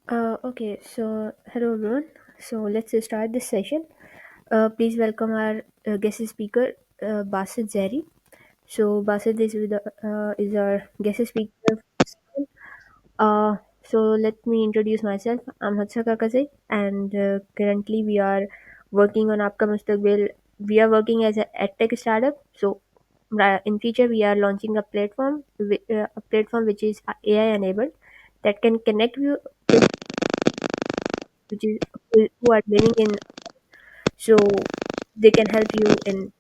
Okay, so hello everyone. So let's start this session. Please welcome our guest speaker, Basit Zeri. So Basit is our guest speaker. So let me introduce myself. I'm Hatsha Kakazai, and currently we are working on Aapka Mustaqbil. We are working as a edtech startup. So in future we are launching a platform which is AI enabled that can connect you with which is who are living in, so they can help you in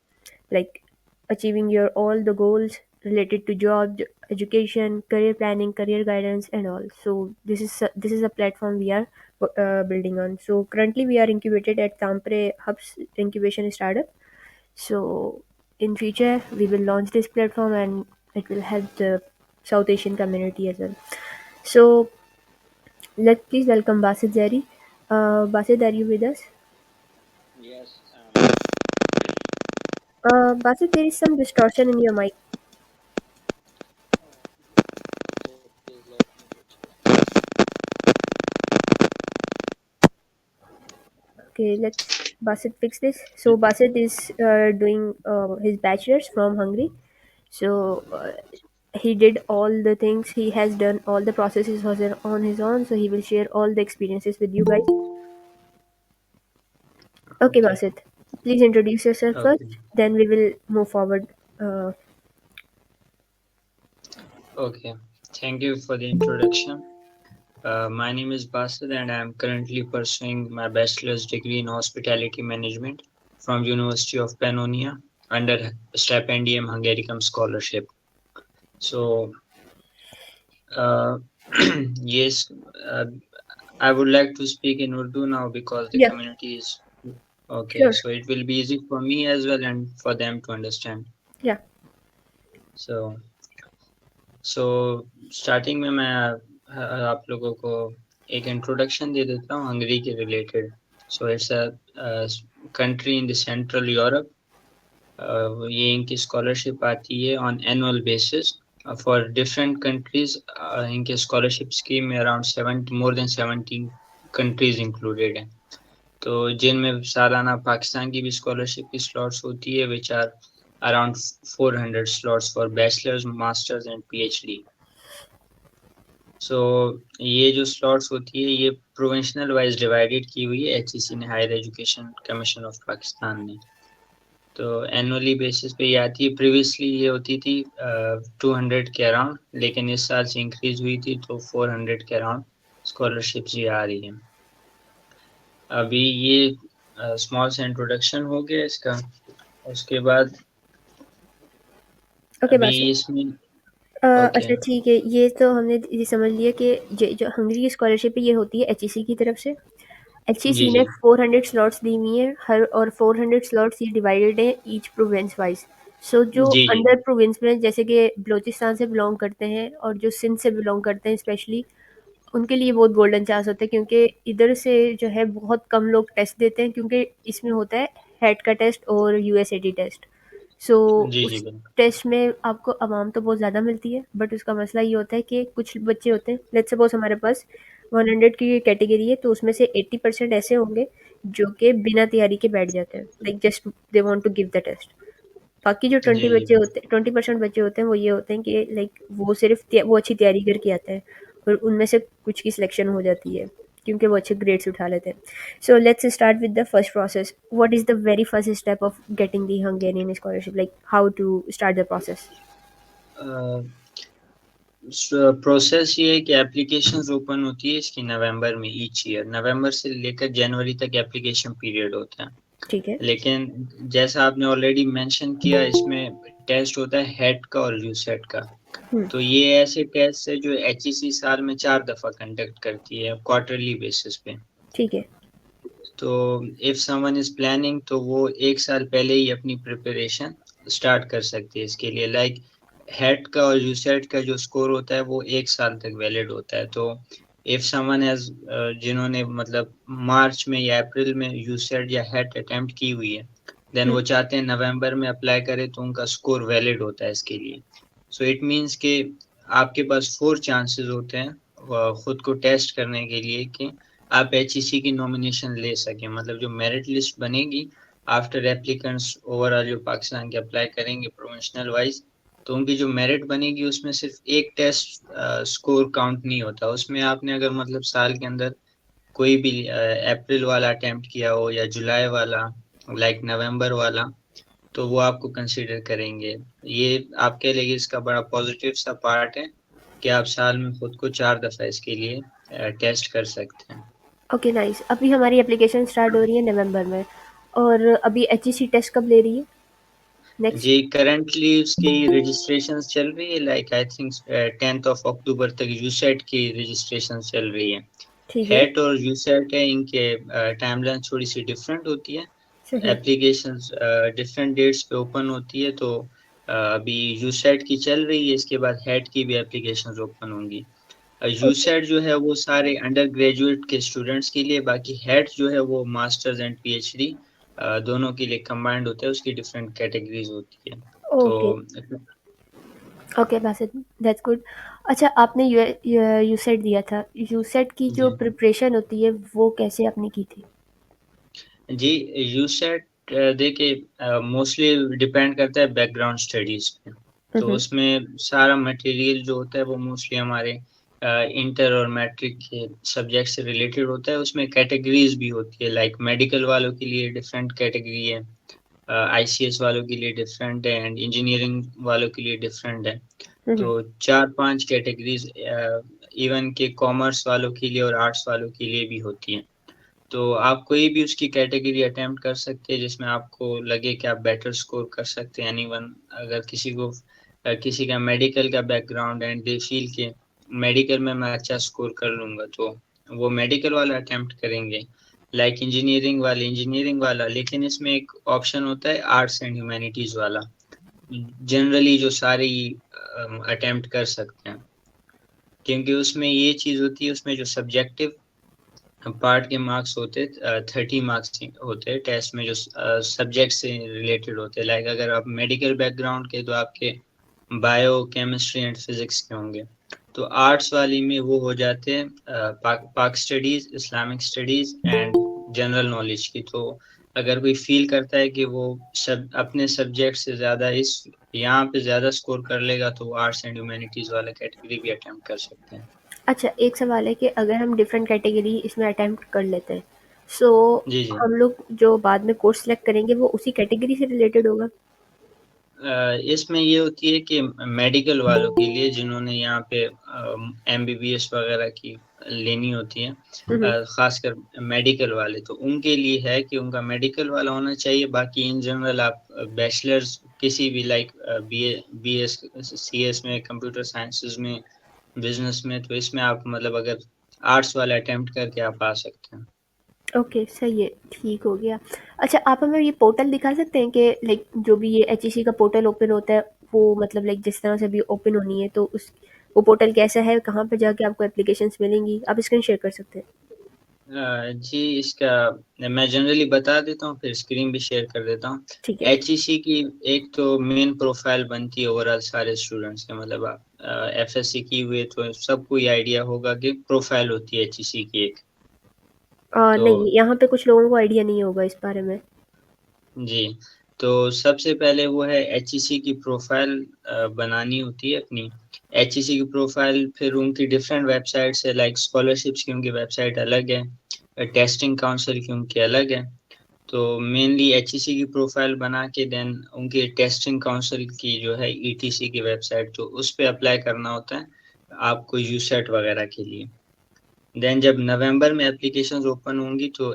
like achieving your all the goals related to job, education, career planning, career guidance and all. So this is a platform we are building on. So currently we are incubated at Tampere Hubs incubation startup. So in future we will launch this platform and it will help the South Asian community as well. So let please welcome Basit Zeri. Basit, are you with us? Yes, Basit, there is some distortion in your mic. so please let me go check. Okay, let's Basit fix this. So Basit is doing his bachelor's from Hungary. So he did all the things. He has done all the processes was on his own. So he will share all the experiences with you guys. Okay, Okay, Basit, please introduce yourself first. okay, Then we will move forward. okay. Thank you for the introduction. My name is Basir and I am currently pursuing my bachelor's degree in hospitality management from University of Pannonia under Stipendium Hungaricum scholarship. So, uh, yes, uh, I would like to speak in Urdu now because the Yeah, community is okay. sure. So it will be easy for me as well and for them to understand. Yeah. So. So starting में मैं आप लोगों को एक introduction दे देता हूँ Hungary के related so it's a country in the central Europe ये इनकी स्कॉलरशिप आती है on annual basis for different countries इनके स्कॉलरशिप स्कीम में around 70 more than 17 countries included हैं तो जिनमें सालाना पाकिस्तान की भी स्कॉलरशिप की स्लॉट्स होती है which are around 400 slots for bachelors masters and PhD so ये जो स्लॉट्स होती है ये प्रोविंशनल वाइज डिवाइडेड की हुई है एचईसी ने higher education commission of Pakistan ने तो एनुअली बेसिस पे ये आती है प्रीवियसली ये होती थी 200 के अराउंड लेकिन इस साल से इंक्रीज हुई थी तो 400 के अराउंड स्कॉलरशिप्स ये आ रही है अभी ये स्मॉल सा इंट्रोडक्शन हो गया इसका उसके बाद ओके अभी बासित। इसमें ओके अच्छा ठीक है, ये तो हमने ये समझ लिया कि जो हंगरी की स्कॉलरशिप है ये होती है एचईसी की तरफ से। जी एचईसी ने जी 400 स्लॉट्स दी हुई हैं हर, और 400 स्लॉट्स ये डिवाइडेड हैं ईच प्रोविंस वाइज। सो जो जी जी अंडर प्रोविंस में जैसे कि बलोचिस्तान से बिलोंग करते हैं और जो सिंध से बिलोंग करते हैं स्पेशली, उनके लिए बहुत गोल्डन चांस होता है क्योंकि इधर से जो है बहुत कम लोग टेस्ट देते हैं क्योंकि इसमें होता है हेड का टेस्ट और यूएसएटी टेस्ट। सो जी जी उस बिल्कुल टेस्ट में आपको अमाउंट तो बहुत ज़्यादा मिलती है, बट उसका मसला ये होता है कि कुछ बच्चे होते हैं, लेट्स सपोज हमारे पास 100 की कैटेगरी है तो उसमें से 80% ऐसे होंगे जो कि बिना तैयारी के बैठ जाते हैं, like just they want to give the test. बाकी जो जी 20 जी बच्चे होते हैं, 20% बच्चे होते हैं, वो ये होते हैं कि लाइक वो सिर्फ वो अच्छी तैयारी करके आते हैं और उनमें से कुछ की सिलेक्शन हो जाती है क्योंकि वो अच्छे ग्रेड्स उठा लेते हैं। So let's start with the first process. What is the very first step of getting the Hungarian scholarship, like how to start the process? Process ये है कि एप्लीकेशंस ओपन होती है इसकी नवंबर में ईच ईयर नवंबर से लेकर जनवरी तक एप्लीकेशन पीरियड होता है ठीक है। लेकिन जैसा आपने ऑलरेडी मेंशन किया इसमें टेस्ट होता है हेड का और यूसेट का हम्म। तो ये ऐसे टेस्ट है जो एचईसी साल में 4 दफा कंडक्ट करती है क्वार्टरली बेसिस पे ठीक है। तो इफ समवन इज प्लानिंग तो वो एक साल पहले ही अपनी प्रिपरेशन स्टार्ट कर सकती है इसके लिए लाइक हेड का और यूसेट का जो स्कोर होता है वो एक साल तक वैलिड होता है तो इफ समवन हैज जिन्होंने मतलब मार्च में या अप्रैल में यूसेट या हेड अटेम्प्ट की हुई है देन हम्म। वो चाहते हैं नवंबर में अप्लाई करें तो उनका स्कोर वैलिड होता है इसके लिए सो इट मीन्स कि आपके पास 4 चांसेस होते हैं खुद को टेस्ट करने के लिए कि आप एचईसी की नॉमिनेशन ले सकें। मतलब जो मेरिट लिस्ट बनेगी आफ्टर एप्लीकेंट्स ओवरऑल जो पाकिस्तान के अप्लाई करेंगे प्रोविंशनल वाइज, तो उनकी जो मेरिट बनेगी उसमें सिर्फ एक टेस्ट स्कोर काउंट नहीं होता। उसमें आपने अगर मतलब साल के अंदर कोई भी अप्रैल वाला अटेम्प्ट किया हो या जुलाई वाला, लाइक नवंबर वाला, तो वो आपको कंसीडर करेंगे। ये आपके लिए इसका बड़ा पॉजिटिव सा पार्ट है कि आप साल में खुद को 4 दफ़ा इसके लिए टेस्ट कर सकते हैं। Okay nice. अभी हमारी एप्लीकेशन स्टार्ट हो रही है नवंबर में, और अभी एचईसी टेस्ट कब ले रही है नेक्स्ट? जी, करंटली उसकी रजिस्ट्रेशन चल रही है, लाइक आई थिंक 10 अक्टूबर तक यूसेट की रजिस्ट्रेशन चल रही है। ठीक है। हैट और यूसेट है, इनके टाइमलाइन थोड़ी सी डिफरेंट होती है। सही। एप्लीकेशंस डिफरेंट डेट्स पे ओपन होती है, तो अभी यूसेट की चल रही है, इसके बाद हैट की भी एप्लीकेशंस ओपन होंगी। ओके। यूसेट जो है वो सारे अंडर ग्रेजुएट के स्टूडेंट्स के लिए, बाकी हैट जो है वो मास्टर्स एंड पीएचडी दोनों के लिए कंबाइंड होता है, उसकी डिफरेंट कैटेगरीज होती है। तो okay. Okay Basit, that's good. अच्छा, आपने यूसेट दिया था, यूसेट की जो जी प्रिपरेशन होती है वो कैसे आपने की थी? जी, यूसेट देखिए मोस्टली डिपेंड करता है बैकग्राउंड स्टडीज पे। तो हम्म। उसमें सारा मटेरियल जो होता है वो मोस्टली हमारे इंटर और मैट्रिक के सब्जेक्ट से रिलेटेड होता है। उसमें कैटेगरीज भी होती है, लाइक मेडिकल वालों के लिए डिफरेंट कैटेगरी है, आईसीएस वालों के लिए डिफरेंट है, एंड इंजीनियरिंग वालों के लिए डिफरेंट है। हम्म। तो 4-5 कैटेगरीज इवन के कॉमर्स वालों के लिए और आर्ट्स वालों के लिए भी होती हैं। तो आप कोई भी उसकी कैटेगरी अटेम्प्ट कर सकते हैं जिसमें आपको लगे कि आप बेटर स्कोर कर सकते हैं। एनीवन, अगर किसी को किसी का मेडिकल का बैकग्राउंड एंड दे फील के मेडिकल में मैं अच्छा स्कोर कर लूंगा, तो वो मेडिकल वाला अटेम्प्ट करेंगे। लाइक इंजीनियरिंग वाले इंजीनियरिंग वाला, लेकिन इसमें एक ऑप्शन होता है आर्ट्स एंड ह्यूमैनिटीज वाला, जनरली जो सारे अटेम्प्ट कर सकते हैं। क्योंकि उसमें ये चीज होती है, उसमें जो सब्जेक्टिव पार्ट के मार्क्स होते 30 मार्क्स होते हैं टेस्ट में, जो सब्जेक्ट से रिलेटेड होते हैं। लाइक अगर आप मेडिकल बैकग्राउंड के, तो आपके बायो केमिस्ट्री एंड फिजिक्स के होंगे। तो आर्ट्स वाली में वो हो जाते हैं पाक studies, Islamic studies and general knowledge की। तो अगर कोई फील करता है कि वो सब अपने सब्जेक्ट से ज्यादा इस यहाँ पे ज्यादा स्कोर कर लेगा, तो वो आर्ट्स एंड ह्यूमैनिटीज वाला कैटेगरी भी अटेम्प्ट कर सकते हैं। अच्छा, एक सवाल है कि अगर हम डिफरेंट कैटेगरी इसमें अटेम्प्ट कर लेते हैं, सो जी जी। हम लोग जो बाद में कोर्स सेलेक्ट करेंगे वो उसी कैटेगरी से रिलेटेड होगा? इसमें ये होती है कि मेडिकल वालों के लिए जिन्होंने यहाँ पे एमबीबीएस वगैरह की लेनी होती है, हम्म। खासकर मेडिकल वाले, तो उनके लिए है कि उनका मेडिकल वाला होना चाहिए। बाकी इन जनरल आप बैचलर्स किसी भी, like B S C S में, कंप्यूटर साइंसेज में, बिजनेस में, तो इसमें आप मतलब अगर आर्ट्स वाला अटेम्प्ट करके आप आ सकते हैं। ओके, सही है, ठीक हो गया। अच्छा, आप हमें ये पोर्टल दिखा सकते हैं कि लाइक जो भी ये एचईसी का पोर्टल ओपन होता है, वो मतलब लाइक जिस तरह से अभी ओपन होनी है, तो उस वो पोर्टल कैसा है, कहाँ पर जाके आपको एप्लीकेशंस मिलेंगी? आप स्क्रीन शेयर कर सकते हैं? जी, इसका मैं जनरली बता देता हूँ, फिर स्क्रीन भी शेयर कर देता हूँ। ठीक है। एचईसी की एक तो मेन प्रोफाइल बनती है ओवरऑल सारे स्टूडेंट्स के, मतलब आप एफएससी की हुए तो सबको ये आइडिया होगा कि प्रोफाइल होती है एचईसी की एक। तो नहीं, यहाँ पे कुछ लोगों को आइडिया नहीं होगा इस बारे में। जी, तो सबसे पहले वो है एचईसी की प्रोफाइल बनानी होती है अपनी। एचईसी की प्रोफाइल फिर उनकी डिफरेंट वेबसाइट्स है, लाइक स्कॉलरशिप्स की उनकी वेबसाइट अलग है, टेस्टिंग काउंसिल की उनकी अलग है। तो मेनली एचईसी की प्रोफाइल बना के देन उनकी टेस्टिंग काउंसिल की जो है ईटीसी की वेबसाइट, तो उस पे अप्लाई करना होता है आपको यूसेट वगैरह के लिए। देन जब नवंबर में एप्लीकेशंस ओपन होंगी, तो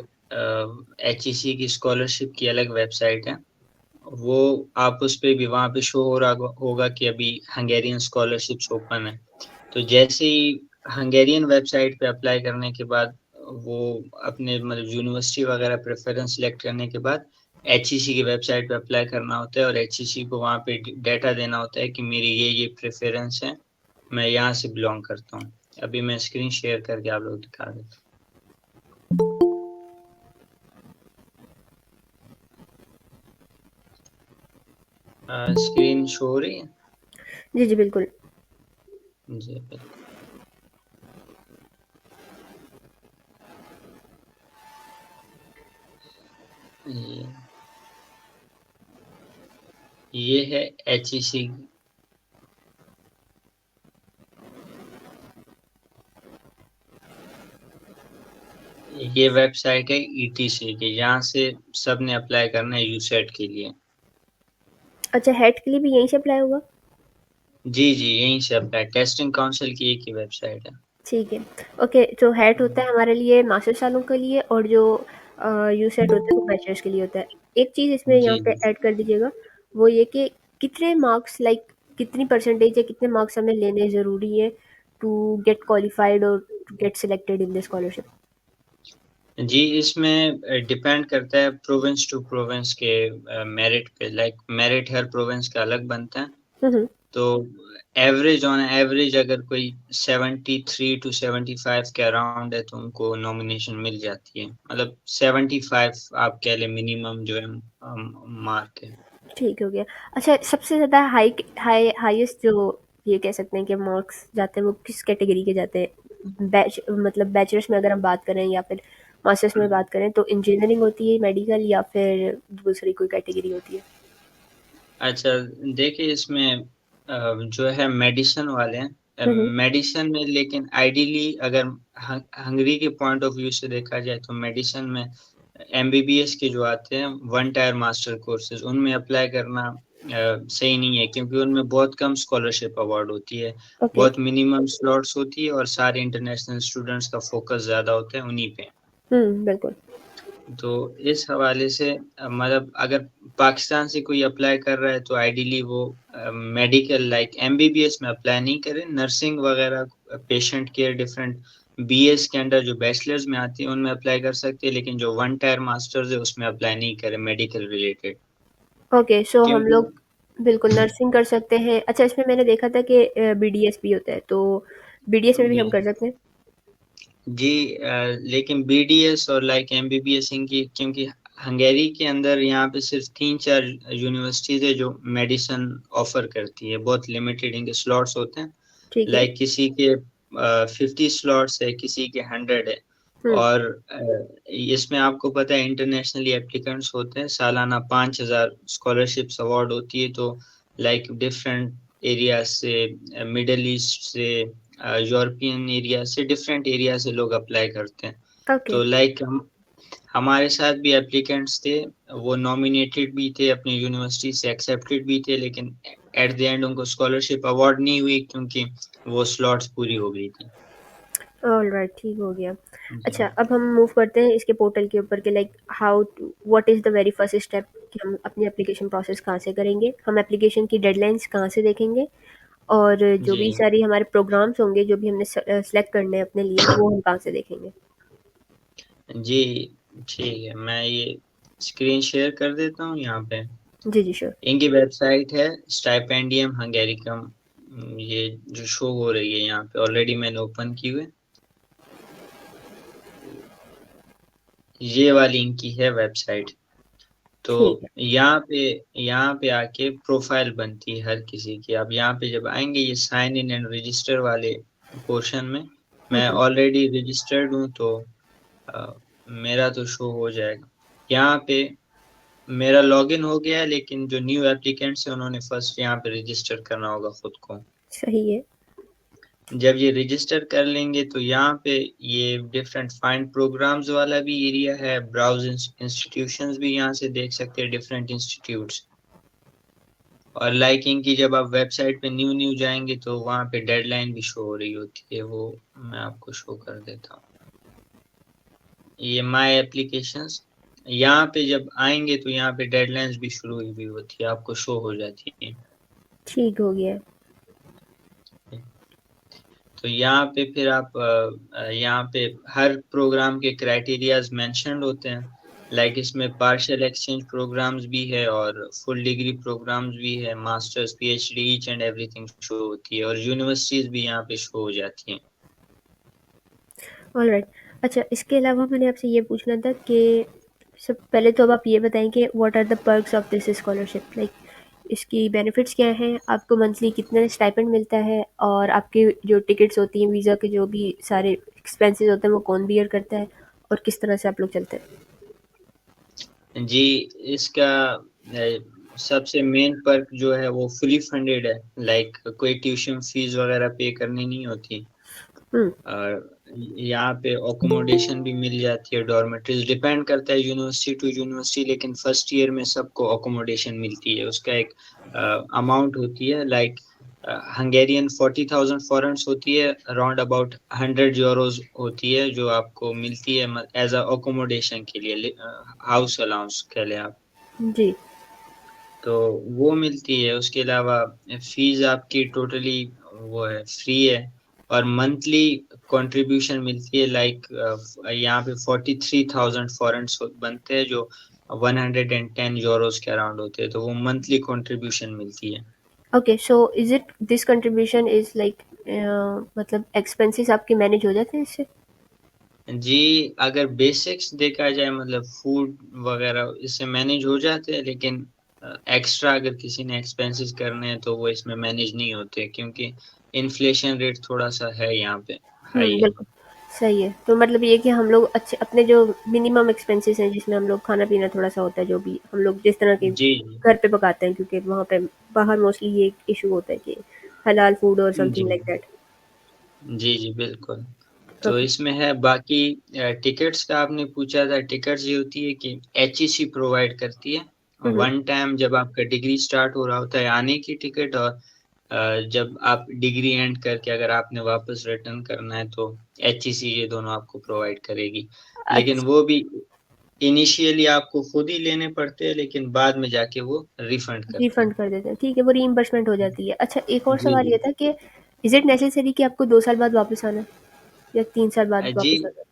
एचईसी की स्कॉलरशिप की अलग वेबसाइट है, वो आप उस पे भी वहाँ पे शो हो रहा होगा कि अभी हंगेरियन स्कॉलरशिप्स ओपन है। तो जैसे ही हंगेरियन वेबसाइट पे अप्लाई करने के बाद, वो अपने मतलब यूनिवर्सिटी वगैरह प्रेफरेंस सिलेक्ट करने के बाद एचईसी की वेबसाइट पे अप्लाई करना होता है, और एचईसी को वहाँ पे डेटा देना होता है कि मेरी ये प्रेफरेंस है, मैं यहाँ से बिलोंग करता हूँ। अभी मैं स्क्रीन शेयर करके आप लोग दिखा देता हूँ। स्क्रीन शो हो रही है? जी, जी, बिल्कुल। जी बिल्कुल। ये ये है HEC। ये वेबसाइट है ETC की, जहाँ से सब ने अप्लाई करना है यूसेट के लिए। अच्छा, हेट के लिए भी यहीं से अप्लाई होगा? जी जी, यहीं से अप्लाई, टेस्टिंग काउंसिल की एक ही वेबसाइट है। ठीक है। ओके, तो हेट होता है हमारे लिए मास्टर्स वालों के लिए, और जो यूसेट होता है वो बैचलर्स के लिए होता है। एक चीज़ इसमें यहाँ जी पे जी। ऐड कर दीजिएगा, वो ये कि कितने मार्क्स, लाइक कितनी परसेंटेज या कितने मार्क्स हमें लेने ज़रूरी है टू गेट क्वालिफाइड और to get selected in the scholarship? जी, इसमें डिपेंड करता है प्रोविंस टू प्रोविंस के मेरिट पे। लाइक मेरिट हर प्रोविंस का अलग बनता है। हुँ, हुँ। तो एवरेज ऑन एवरेज अगर कोई 73 टू 75 के अराउंड है तो उनको नॉमिनेशन मिल जाती है। मतलब 75 आप कह लें मिनिमम जो है मार्क है। ठीक हो गया। अच्छा, सबसे ज़्यादा हाईएस्ट जो ये कह सकते हैं कि मार्क्स जाते हैं, वो किस कैटेगरी के जाते हैं? मतलब बैचलर्स में अगर हम बात करें या फिर मास्टर्स में बात करें, तो इंजीनियरिंग होती है, मेडिकल, या फिर दूसरी कोई कैटेगरी होती है? अच्छा, देखिए इसमें जो है मेडिसिन वाले हैं, हुँ, हुँ। मेडिसिन में लेकिन आइडियली अगर हंगरी के पॉइंट ऑफ व्यू से देखा जाए तो मेडिसिन में MBBS के जो आते हैं वन टायर मास्टर कोर्सेज, उनमें अप्लाई करना सही नहीं है, क्योंकि उनमें बहुत कम स्कॉलरशिप अवार्ड होती है। ओके। बहुत मिनिमम स्लॉट्स होती है और सारे इंटरनेशनल स्टूडेंट्स का फोकस ज़्यादा होता है उन्हीं पे। हुँ, बिल्कुल। तो इस हवाले से मतलब अगर पाकिस्तान से कोई अप्लाई कर रहा है तो आइडियली वो मेडिकल लाइक MBBS में अप्लाई नहीं करे, नर्सिंग वगैरह, पेशेंट केयर, डिफरेंट BS के अंडर जो बैचलर्स में आती है उनमें अप्लाई कर सकते हैं, लेकिन जो वन टायर मास्टर्स है उसमें अप्लाई नहीं करे मेडिकल रिलेटेड। ओके, सो हम क्योंकि लोग बिल्कुल नर्सिंग कर सकते हैं। अच्छा, इसमें मैंने देखा था कि बीडीएस भी होता है, तो बीडीएस में भी जी हम कर सकते हैं? जी, लेकिन BDS और लाइक MBBS इनकी, क्योंकि हंगेरी के अंदर यहाँ पे सिर्फ 3-4 यूनिवर्सिटीज है जो मेडिसिन ऑफर करती है, बहुत लिमिटेड इनके स्लॉट्स होते हैं। ठीक है। लाइक किसी के 50 स्लॉट्स है, किसी के 100 है। हुँ। और इसमें आपको पता है इंटरनेशनली एप्लीकेंट्स होते हैं, सालाना 5,000 स्कॉलरशिप्स अवार्ड होती है। तो लाइक डिफरेंट एरिया से, मिडल ईस्ट से, यूरोपियन एरिया से, डिफरेंट एरिया से लोग अप्लाई करते हैं। ओके। तो लाइक हम हमारे साथ भी एप्लीकेंट्स थे, वो नॉमिनेटेड भी थे, अपनी यूनिवर्सिटी से एक्सेप्टेड भी थे, लेकिन एट द एंड उनको स्कॉलरशिप अवार्ड नहीं हुई क्योंकि वो स्लॉट्स पूरी हो गई थी। ऑलराइट, ठीक हो गया। जी अच्छा, अब हम मूव करते हैं इसके पोर्टल के ऊपर कि like how to what is the very first step, कि हम अपनी एप्लीकेशन प्रोसेस कहाँ से करेंगे? हम एप्लीकेशन की डेडलाइन्स कहाँ से देखेंगे? और जो जी भी सारी हमारे प्रोग्राम्स होंगे, जो भी हमने सेलेक्ट करने हैं अपने लिए, वो हम कहाँ से देखेंगे? जी, ठीक है, मैं ये स्क्रीन शेयर कर देता हूँ यहाँ पे। जी, जी, श्योर। इनकी वेबसाइट है स्टाइपेंडियम हंगेरिकम। ये जो शो हो रही है यहाँ पे, ऑलरेडी मैंने ओपन की हुई है। ये वाली इनकी है वेबसाइट। तो ठीक है। यहाँ पे आके प्रोफाइल बनती है हर किसी की। अब यहाँ पे जब आएंगे ये साइन इन एंड रजिस्टर वाले पोर्शन में, हुँ, मैं हुँ। ऑलरेडी रजिस्टर्ड हूँ तो अ, मेरा तो शो हो जाएगा। यहाँ पे मेरा लॉगिन हो गया है, लेकिन जो न्यू एप्लीकेंट्स हैं उन्होंने फर्स्ट यहाँ पे रजिस्टर करना होगा खुद को। सही है। जब ये रजिस्टर कर लेंगे तो यहाँ पे ये डिफरेंट फाइंड प्रोग्राम्स वाला भी एरिया है, ब्राउज इंस्टीट्यूशंस भी यहाँ से देख सकते हैं, डिफरेंट इंस्टीट्यूट्स। और लाइकिंग की जब आप वेबसाइट पे न्यू न्यू जाएंगे तो वहाँ पे डेडलाइन भी शो हो रही होती है, वो मैं आपको शो कर देता हूँ। ये माय एप्लीकेशंस, यहाँ पे जब आएंगे तो यहाँ पे डेडलाइंस भी शुरू हुई हुई होती है, आपको शो हो जाती है। ठीक हो गया। तो यहाँ पे फिर आप यहाँ पे हर प्रोग्राम के क्राइटेरियाज मेंशन्ड होते हैं। लाइक इसमें पार्शियल एक्सचेंज प्रोग्राम्स भी है और फुल डिग्री प्रोग्राम्स भी है, masters PhD each and everything show होती है, और यूनिवर्सिटीज भी यहाँ पे शो हो जाती हैं। ऑलराइट। अच्छा, इसके अलावा मैंने आपसे ये पूछना था कि सब पहले तो अब आप ये बताएँ कि what are the perks of this scholarship? Like इसकी बेनिफिट्स क्या हैं? आपको मंथली कितना स्टाइपेंड मिलता है? और आपकी जो टिकट्स होती हैं, वीज़ा के जो भी सारे एक्सपेंसेस होते हैं, वो कौन बियर करता है? और किस तरह से आप लोग चलते हैं? जी, इसका सबसे मेन पर्क जो है वो फुली फंडेड है, लाइक कोई ट्यूशन फीस वगैरह पे करनी नहीं होती। हुँ, और यहाँ पे अकोमोडेशन भी मिल जाती है, डॉर्मेटरीज डिपेंड करता है यूनिवर्सिटी टू यूनिवर्सिटी, लेकिन फर्स्ट ईयर में सबको अकोमोडेशन मिलती है। उसका एक अमाउंट होती है, लाइक हंगेरियन 40,000 फॉरेंस होती है, अराउंड अबाउट 100 यूरोज होती है, जो आपको मिलती है एज अ अकोमोडेशन के लिए, हाउस अलाउंस कह लें आप। जी। तो वो मिलती है। उसके अलावा फीस आपकी टोटली वो है, फ्री है। और मंथली कंट्रीब्यूशन मिलती है, लाइक यहाँ पे 43,000 फॉरेंस बनते हैं, जो 110 यूरोज के अराउंड होते हैं, तो वो मंथली कंट्रीब्यूशन मिलती है। Okay, so is it this contribution is like मतलब एक्सपेंसेस आपके मैनेज हो जाते हैं इससे? जी, अगर बेसिक्स देखा जाए, मतलब फूड वगैरह इससे मैनेज हो जाते हैं, लेकिन एक्स्ट्रा अगर किसी ने एक्सपेंसेस करने हैं तो वो इसमें मैनेज नहीं होते, क्योंकि इन्फ्लेशन रेट थोड़ा सा है यहाँ पे, हाई है। बिल्कुल, सही है। तो मतलब ये है कि हम लोग अच्छे अपने जो मिनिमम एक्सपेंसेस हैं जिसमें हम लोग खाना-पीना थोड़ा-सा होता है जो भी हम लोग जिस तरह के जी घर पे पकाते हैं क्योंकि वहाँ पे बाहर मोस्टली ये इश्यू होता है कि हलाल फूड और जी समथिंग लाइक दैट। जी जी बिल्कुल। तो ओके। इसमें है बाकी, टिकट्स का आपने पूछा था। टिकट्स ये होती है कि एचईसी प्रोवाइड करती है। हुँ, हुँ। वन टाइम जब आपका डिग्री स्टार्ट हो रहा होता है आने की टिकट, और जब आप डिग्री एंड करके अगर आपने वापस रिटर्न करना है तो एचईसी ये दोनों आपको प्रोवाइड करेगी। लेकिन अच्छा, वो भी इनिशियली आपको खुद ही लेने पड़ते हैं, लेकिन बाद में जाके वो रिफंड करते हैं। रिफंड कर देते हैं। ठीक है, वो रीइंबर्समेंट हो जाती है। अच्छा, एक और जी सवाल जी। ये था कि इज़ इट नेसेसरी कि आपको 2 साल बाद वापस आना है या 3 साल बाद जी, वापस आना है?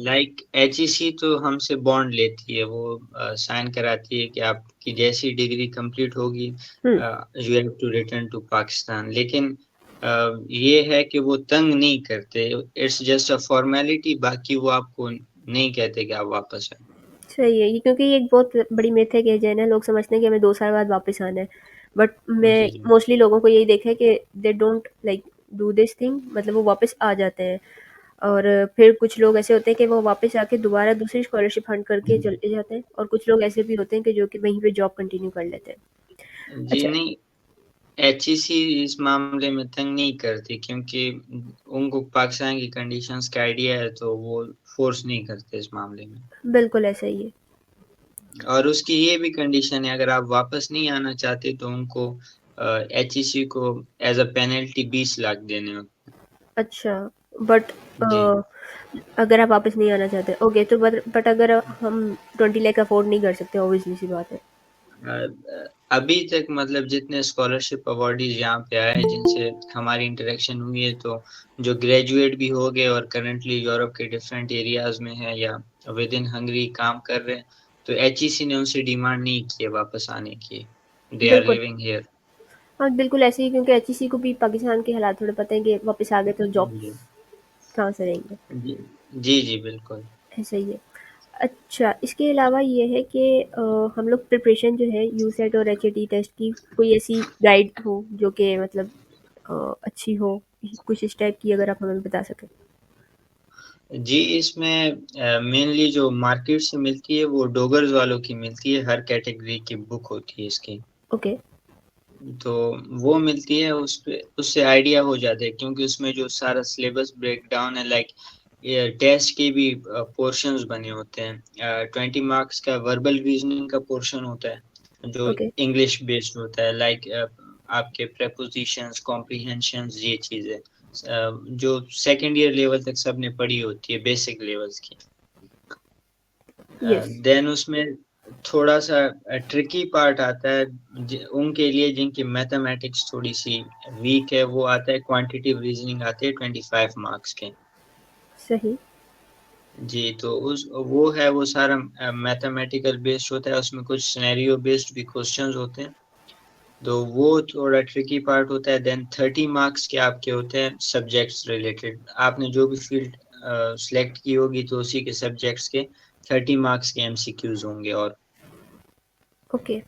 लाइक एचईसी तो हमसे बॉन्ड लेती है, वो साइन कराती है कि आपकी जैसी डिग्री कंप्लीट होगी हुँ, you have to return to Pakistan. लेकिन ये है कि वो तंग नहीं करते, इट्स जस्ट अ फॉर्मेलिटी, बाकी वो आपको नहीं कहते कि आप वापस आए। सही है। ये क्योंकि ये एक बहुत बड़ी मिथ है कि जो है ना लोग समझते हैं कि हमें 2 साल बाद वापस आना है। बट मैं जी जी। मोस्टली लोगों को यही देखा है कि they don't like do this thing मतलब वो वापस आ जाते हैं। और फिर कुछ लोग ऐसे होते हैं कि वो वापस आके दोबारा दूसरी स्कॉलरशिप फंड करके चले जाते हैं और कुछ लोग ऐसे भी होते हैं कि जो कि वहीं पे जॉब कंटिन्यू कर लेते हैं। जी अच्छा, नहीं, एचईसी इस मामले में तंग नहीं करती, क्योंकि उनको पाकिस्तान की कंडीशंस का आइडिया है, तो वो फोर्स नहीं करते इस मामले में। बिल्कुल ऐसा ही है। और उसकी ये भी कंडीशन है, अगर आप वापस नहीं आना चाहते तो उनको एचईसी को एज अ पेनल्टी 20 लाख देने होते अच्छा, बट हैं। जी। अगर आप वापस नहीं आना चाहते ओके तो बट अगर हम 20 लाख अफोर्ड नहीं कर सकते ऑब्वियसली सी बात है। अभी तक मतलब जितने स्कॉलरशिप अवॉर्डीज यहाँ पे आए हैं, जिनसे हमारी इंटरेक्शन हुई है, तो जो ग्रेजुएट भी हो गए और करंटली यूरोप के डिफरेंट एरियाज में है या विद इन हंगरी काम कर रहे हैं, तो एचईसी ने उनसे डिमांड नहीं की है वापस आने की। दे आर बिल्कुल। Living here. हाँ, बिल्कुल ऐसे ही क्योंकि एचईसी को भी पाकिस्तान के हालात थोड़े पता है कि वापस आ गए तो जॉब्स जी कहाँ से रहेंगे। जी जी जी बिल्कुल। ऐसा ही है। अच्छा, इसके अलावा ये है कि हम लोग प्रिपरेशन जो है यूसेट और एचएटी टेस्ट की कोई ऐसी गाइड हो जो कि मतलब अच्छी हो कुछ इस टाइप की अगर आप हमें बता सकें। जी, इसमें मेनली जो मार्केट से मिलती है वो डोगर्स वालों की मिलती है, हर कैटेगरी की बुक होती है इसकी। ओके। तो वो मिलती है, उस पे उससे आइडिया हो जाता है, क्योंकि उसमें जो सारा सिलेबस ब्रेक डाउन है, लाइक ये टेस्ट के भी पोर्शंस बने होते हैं। 20 मार्क्स का वर्बल रीजनिंग का पोर्शन होता है, जो ओके। इंग्लिश बेस्ड होता है, लाइक आपके प्रेपोजिशंस, कॉम्प्रिहेंशंस, ये चीजें जो सेकेंड ईयर लेवल तक सबने पढ़ी होती है, बेसिक लेवल्स की। यस। देन उसमें थोड़ा सा ट्रिकी पार्ट आता है, उनके लिए जिनकी मैथमेटिक्स थोड़ी सी वीक है, वो आता है क्वांटिटिव रीजनिंग, आते हैं 25 मार्क्स के। सही। जी, तो उस वो सारा मैथमेटिकल बेस्ड होता है, उसमें कुछ सिनेरियो बेस्ड भी क्वेश्चंस होते हैं, तो वो थोड़ा ट्रिकी पार्ट होता है। देन 30 मार्क्स के आपके होते हैं सब्जेक्ट्स रिलेटेड, आपने जो भी फील्ड सेलेक्ट की होगी तो उसी के सब्जेक्ट्स के 30 मार्क्स के एमसीक्यूज होंगे। ओके।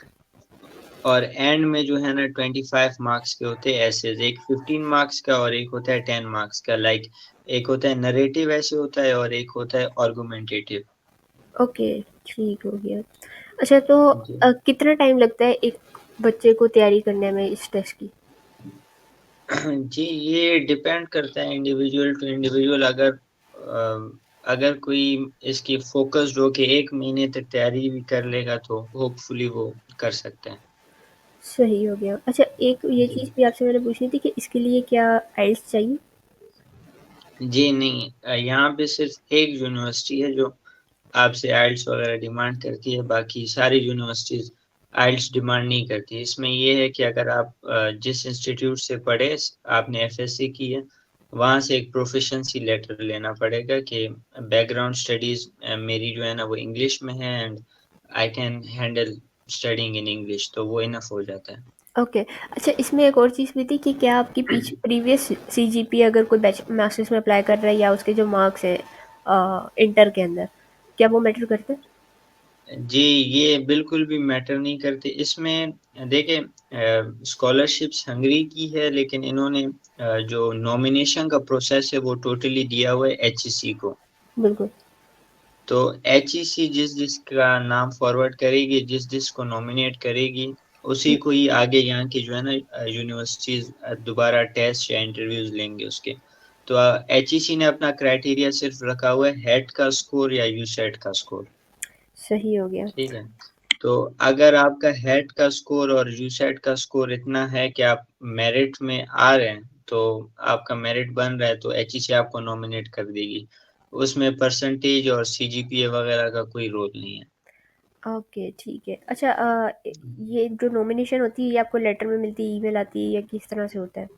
और एंड में जो है ना 25 मार्क्स के होते हैं ऐसे, एक 15 मार्क्स का और एक होता है 10 मार्क्स का, लाइक एक होता है नरेटिव ऐसे होता है और एक होता है आर्गुमेंटेटिव। ओके, ठीक हो गया। अच्छा तो जी। कितना टाइम लगता है एक बच्चे को तैयारी करने में इस टेस्ट की? जी, ये डिपेंड करता है इंडिविजुअल टू इंडिविजुअल। अगर कोई इसकी फ़ोकस्ड होके 1 महीने तक तैयारी भी कर लेगा तो होपफुली वो कर सकता है। सही हो गया। अच्छा, एक ये जी। चीज़ भी आपसे मैंने पूछनी थी कि इसके लिए क्या आइल्स चाहिए? जी नहीं, यहाँ पे सिर्फ़ एक यूनिवर्सिटी है जो आपसे आइल्स वगैरह डिमांड करती है, बाकी सारी यूनिवर्सिटीज़ आइल्स डिमांड नहीं करती। इसमें ये है कि अगर आप जिस इंस्टीट्यूट से पढ़े, आपने एफएससी की है, वहाँ से एक प्रोficiency लेटर लेना पड़ेगा कि बैकग्राउंड स्टडीज़ मेरी जो है ना वो इंग्लिश में है and I can handle studying in English, तो वो इनफ हो जाता है। ओके। अच्छा, इसमें एक और चीज़ भी थी कि क्या आपकी प्रीवियस सीजीपीए अगर कोई मास्टर्स में अप्लाई कर रहा है या उसके जो मार्क्स हैं इंटर के अंदर, क्या वो मैटर करते हैं? जी, ये बिल्कुल भी मैटर नहीं करती। इसमें देखिए स्कॉलरशिप्स हंगरी की है, लेकिन इन्होंने जो नॉमिनेशन का प्रोसेस है वो टोटली दिया हुआ है एचईसी को। बिल्कुल। तो एचईसी जिसका नाम फॉरवर्ड करेगी, जिसको नॉमिनेट करेगी, उसी को ही आगे यहाँ की जो है ना यूनिवर्सिटीज़ दोबारा टेस्ट या इंटरव्यूज़ लेंगे उसके। तो एचईसी ने अपना क्राइटेरिया सिर्फ़ रखा हुआ है हेट का स्कोर या यूसेट का स्कोर। सही हो गया। ठीक है। तो अगर आपका हेट का स्कोर और यूसेट का स्कोर इतना है कि आप मेरिट में आ रहे हैं, तो आपका मेरिट बन रहा है तो एचईसी आपको नॉमिनेट कर देगी। उसमें परसेंटेज और सीजीपीए वगैरह का कोई रोल नहीं है। ओके, ठीक है। अच्छा, ये जो नॉमिनेशन होती है ये आपको लेटर में मिलती है, ईमेल आती है या किस तरह से होता है?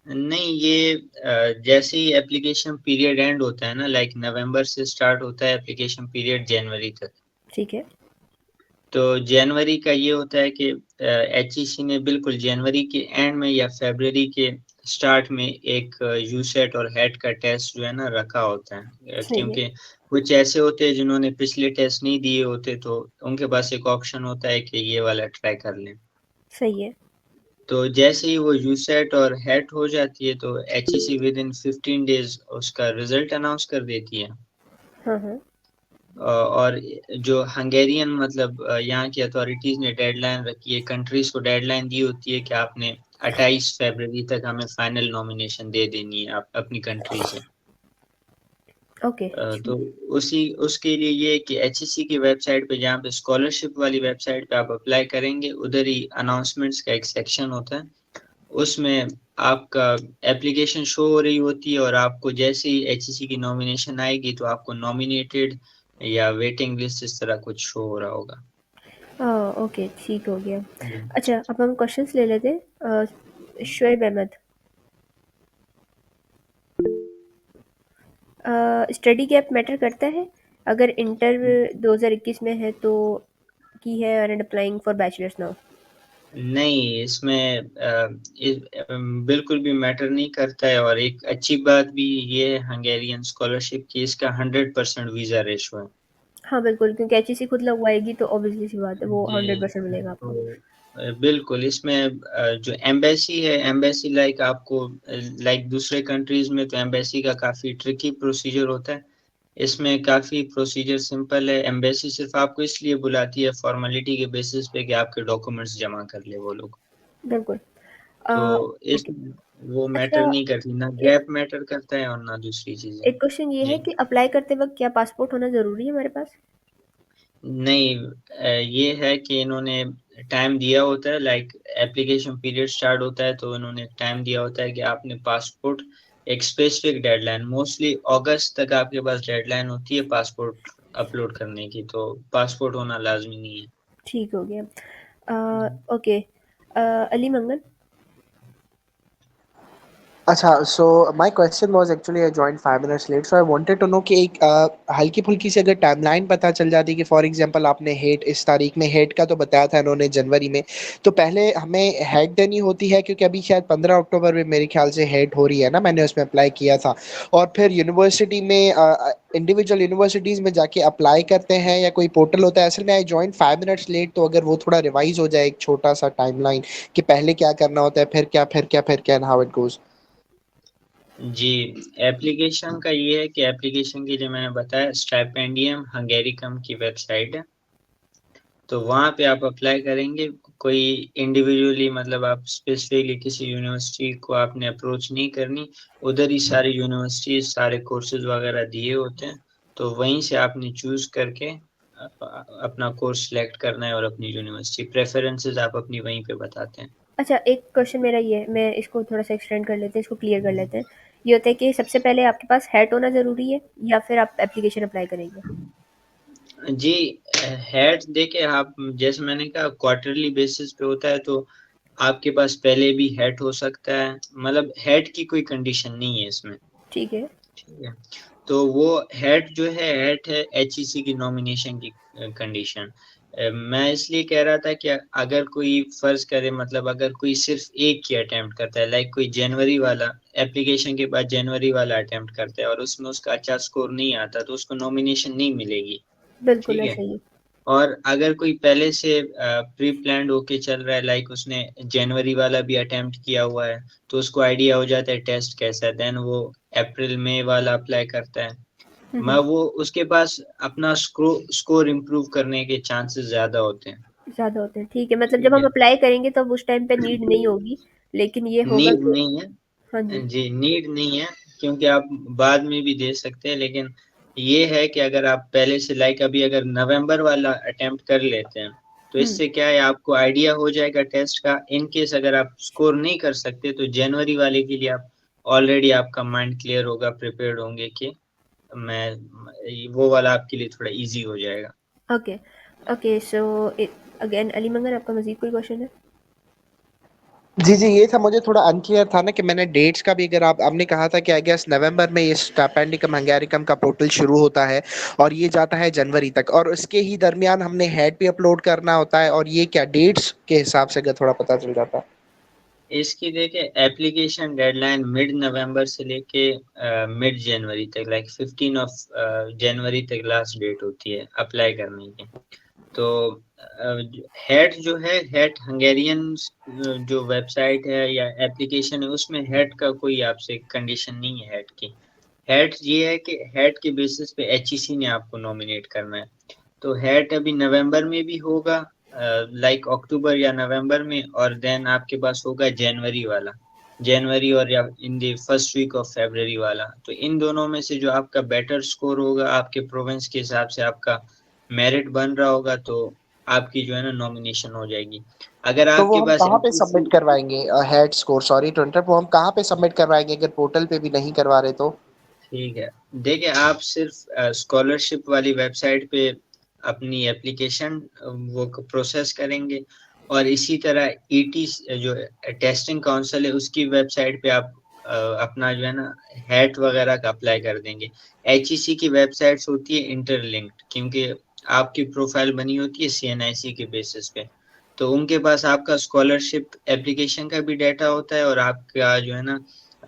नहीं, ये जैसे ही एप्लीकेशन पीरियड एंड होता है ना, लाइक नवंबर से स्टार्ट होता है एप्लीकेशन पीरियड जनवरी तक। ठीक है। तो जनवरी का ये होता है कि एचईसी ने बिल्कुल जनवरी के एंड में या फरवरी के स्टार्ट में एक यूसेट और हेट का टेस्ट जो है ना रखा होता है, सही है। क्योंकि कुछ ऐसे होते हैं जिन्होंने पिछले टेस्ट नहीं दिए होते, तो उनके पास एक ऑप्शन होता है कि ये वाला ट्राई कर लें। सही है। तो जैसे ही वो यूसेट और हेट हो जाती है तो एचईसी विद इन 15 डेज उसका रिजल्ट अनाउंस कर देती है। हाँ, हाँ। और जो हंगेरियन मतलब यहाँ की अथॉरिटीज ने डेडलाइन रखी है, कंट्रीज को डेडलाइन दी होती है कि आपने 28 फरवरी तक हमें फाइनल नॉमिनेशन दे देनी है आप अपनी कंट्री से। ओके, तो ठीक। उसी उसके लिए ये है कि एचईसी की वेबसाइट पे, जहाँ पे स्कॉलरशिप वाली वेबसाइट पे आप अप्लाई करेंगे, उधर ही अनाउंसमेंट्स का एक सेक्शन होता है। उसमें आपका एप्लीकेशन शो हो रही होती है और आपको जैसे ही एचईसी की नॉमिनेशन आएगी तो आपको नॉमिनेटेड या वेटिंग लिस्ट इस तरह कुछ शो हो रहा होगा। ओके, ठीक हो गया। जी। अच्छा, अब हम क्वेश्चंस ले लेते हैं। Shoaib Ahmed, study gap matter करता है? अगर इंटर 2021 में है तो की है and applying for bachelors now. नहीं, इसमें बिल्कुल भी मैटर नहीं करता है, और एक अच्छी बात भी ये है हंगेरियन स्कॉलरशिप की, इसका 100% वीज़ा रेशो है। हाँ, बिल्कुल, क्योंकि एचईसी खुद लगवाएगी तो ऑब्वियसली सी बात है वो जी। 100% मिलेगा आपको। तो बिल्कुल इसमें जो एम्बेसी है, एम्बेसी लाइक आपको लाइक दूसरे कंट्रीज में तो एम्बेसी का काफ़ी ट्रिकी प्रोसीजर होता है। इसमें काफ़ी प्रोसीजर सिंपल है। एम्बेसी सिर्फ आपको इसलिए बुलाती है फॉर्मेलिटी के बेसिस पे कि आपके डॉक्यूमेंट्स जमा कर ले वो लोग। बिल्कुल। तो इस ओके। वो मैटर अच्छा, नहीं करती, ना एक गैप मैटर करता है और ना दूसरी चीज़ें। एक क्वेश्चन ये है जी। कि अप्लाई करते वक्त क्या पासपोर्ट होना ज़रूरी है हमारे पास? नहीं, ये है कि इन्होंने टाइम दिया होता है, लाइक एप्लीकेशन पीरियड स्टार्ट होता है तो इन्होंने टाइम दिया होता है कि आपने पासपोर्ट एक स्पेसिफिक डेडलाइन, मोस्टली अगस्त तक आपके पास डेडलाइन होती है पासपोर्ट अपलोड करने की, तो पासपोर्ट होना लाजमी नहीं है। ठीक हो गया। ओके। अली मंगल। अच्छा, so my question was actually I joined 5 minutes late, so I wanted to know कि एक हल्की फुल्की सी अगर टाइमलाइन पता चल जाती कि फॉर एग्जांपल आपने हेड इस तारीख में, हेड का तो बताया था इन्होंने जनवरी में, तो पहले हमें हेड देनी होती है क्योंकि अभी शायद 15 अक्टूबर में मेरे ख्याल से हेड हो रही है ना, मैंने उसमें अप्लाई किया था, और फिर यूनिवर्सिटी में इंडिविजुअल यूनिवर्सिटीज में जाके अप्लाई करते हैं या कोई पोर्टल होता है? असल में आई जॉइन 5 मिनट्स लेट, तो अगर वो थोड़ा रिवाइज हो जाए एक छोटा सा टाइमलाइन कि पहले क्या करना होता है, फिर क्या, फिर क्या, फिर क्या, एंड हाउ इट गोज। जी, एप्लीकेशन का ये है कि एप्लीकेशन के लिए मैंने बताया स्टाइपेंडियम हंगेरिकम की वेबसाइट है, तो वहाँ पे आप अप्लाई करेंगे। कोई इंडिविजुअली मतलब आप स्पेसिफिकली किसी यूनिवर्सिटी को आपने अप्रोच नहीं करनी, उधर ही सारी यूनिवर्सिटी सारे कोर्सेज वगैरह दिए होते हैं, तो वहीं से आपने चूज करके अपना कोर्स सिलेक्ट करना है और अपनी यूनिवर्सिटी प्रेफरेंसेस आप अपनी वहीं पे बताते हैं। अच्छा, एक क्वेश्चन मेरा ये है, मैं इसको थोड़ा-सा एक्सटेंड कर लेते हैं, इसको क्लियर कर लेते हैं। ये होता है कि सबसे पहले आपके पास हैट होना ज़रूरी है या फिर आप एप्लीकेशन अप्लाई करेंगे? जी, हेड देखिए आप, जैसे मैंने कहा क्वार्टरली बेसिस पे होता है, तो आपके पास पहले भी हेड हो सकता है, मतलब हेड की कोई कंडीशन नहीं है इसमें। ठीक है। ठीक है, तो वो हेड जो है, हेड है एचईसी की नॉमिनेशन की कंडीशन। मैं इसलिए कह रहा था कि अगर कोई फर्ज करे, मतलब अगर कोई सिर्फ एक की अटेम्प्ट करता है, लाइक कोई जनवरी वाला एप्लीकेशन के बाद जनवरी वाला अटेम्प्ट करता है और उसमें उसका अच्छा स्कोर नहीं आता, तो उसको नॉमिनेशन नहीं मिलेगी। बिल्कुल ठीक है, ऐसा ही है। और अगर कोई पहले से प्री प्लान्ड होके चल रहा है, लाइक उसने जनवरी वाला भी अटेम्प्ट किया हुआ है, तो उसको आइडिया हो जाता है टेस्ट कैसा है, देन वो अप्रैल मई वाला अप्लाई करता है। हुँ, मैं हुँ। वो उसके पास अपना स्कोर इम्प्रूव करने के चांसेस ज्यादा होते हैं। ज़्यादा होते हैं, ठीक है। मतलब जब ठीक हम है, अप्लाई करेंगे तब उस टाइम पे नीड नहीं होगी, लेकिन ये होगा नीड कि नहीं हाँ है। जी। जी, नीड नहीं है, क्योंकि आप बाद में भी दे सकते हैं, लेकिन ये है कि अगर आप पहले से, लाइक अभी अगर नवंबर वाला अटेम्प्ट कर लेते हैं, तो हुँ, इससे क्या है, आपको आइडिया हो जाएगा टेस्ट का। इन केस अगर आप स्कोर नहीं कर सकते, तो जनवरी वाले के लिए आप ऑलरेडी, आपका माइंड क्लियर होगा, प्रिपेयर्ड होंगे कि मैं वो वाला आपके लिए थोड़ा इजी हो जाएगा। Okay. Okay, so again Ali Mangar, आपका मज़ीद कोई क्वेश्चन है? जी, जी, ये था, मुझे थोड़ा अनक्लियर था ना कि मैंने डेट्स का भी, अगर आप आपने कहा था कि आई गेस नवंबर में ये स्टाइपेंडियम हंगेरिकम का पोर्टल शुरू होता है और ये जाता है जनवरी तक, और उसके ही दरमियान हमने हेड भी अपलोड करना होता है, और ये क्या डेट्स के हिसाब से अगर थोड़ा पता चल जाता। इसकी देखिए एप्लीकेशन डेडलाइन मिड नवंबर से लेके मिड जनवरी तक, लाइक 15 जनवरी तक लास्ट डेट होती है अप्लाई करने की। तो हेड जो है, हेड हंगेरियन जो वेबसाइट है या एप्लीकेशन है, उसमें हेड का कोई आपसे कंडीशन नहीं है हेड की। हेड ये है कि हेड के बेसिस पे एचईसी ने आपको नॉमिनेट करना है। तो हैट अभी नवंबर में भी होगा, लाइक अक्टूबर या नवंबर में, और देन आपके पास होगा जनवरी वाला, जनवरी और या in the first week of February वाला। तो इन दोनों में से जो आपका बेटर स्कोर होगा, आपके प्रोविंस के हिसाब से आपका मेरिट बन रहा होगा, तो आपकी जो है ना नॉमिनेशन हो जाएगी। अगर तो वो आपके हम पास कहाँ पे एचईसी, सबमिट करवाएंगे, head score, sorry to interrupt, वो हम कहाँ पे सबमिट करवाएंगे अगर पोर्टल पे भी नहीं करवा रहे तो? ठीक है, देखिए आप सिर्फ स्कॉलरशिप वाली वेबसाइट पे अपनी एप्लीकेशन वो प्रोसेस करेंगे, और इसी तरह ईटी जो टेस्टिंग काउंसिल है उसकी वेबसाइट पे आप अपना जो है ना हैट वगैरह का अप्लाई कर देंगे। एचईसी की वेबसाइट्स होती है इंटरलिंक्ड, क्योंकि आपकी प्रोफाइल बनी होती है सीएनआईसी के बेसिस पे, तो उनके पास आपका स्कॉलरशिप एप्लीकेशन का भी डाटा होता है, और आपका जो है ना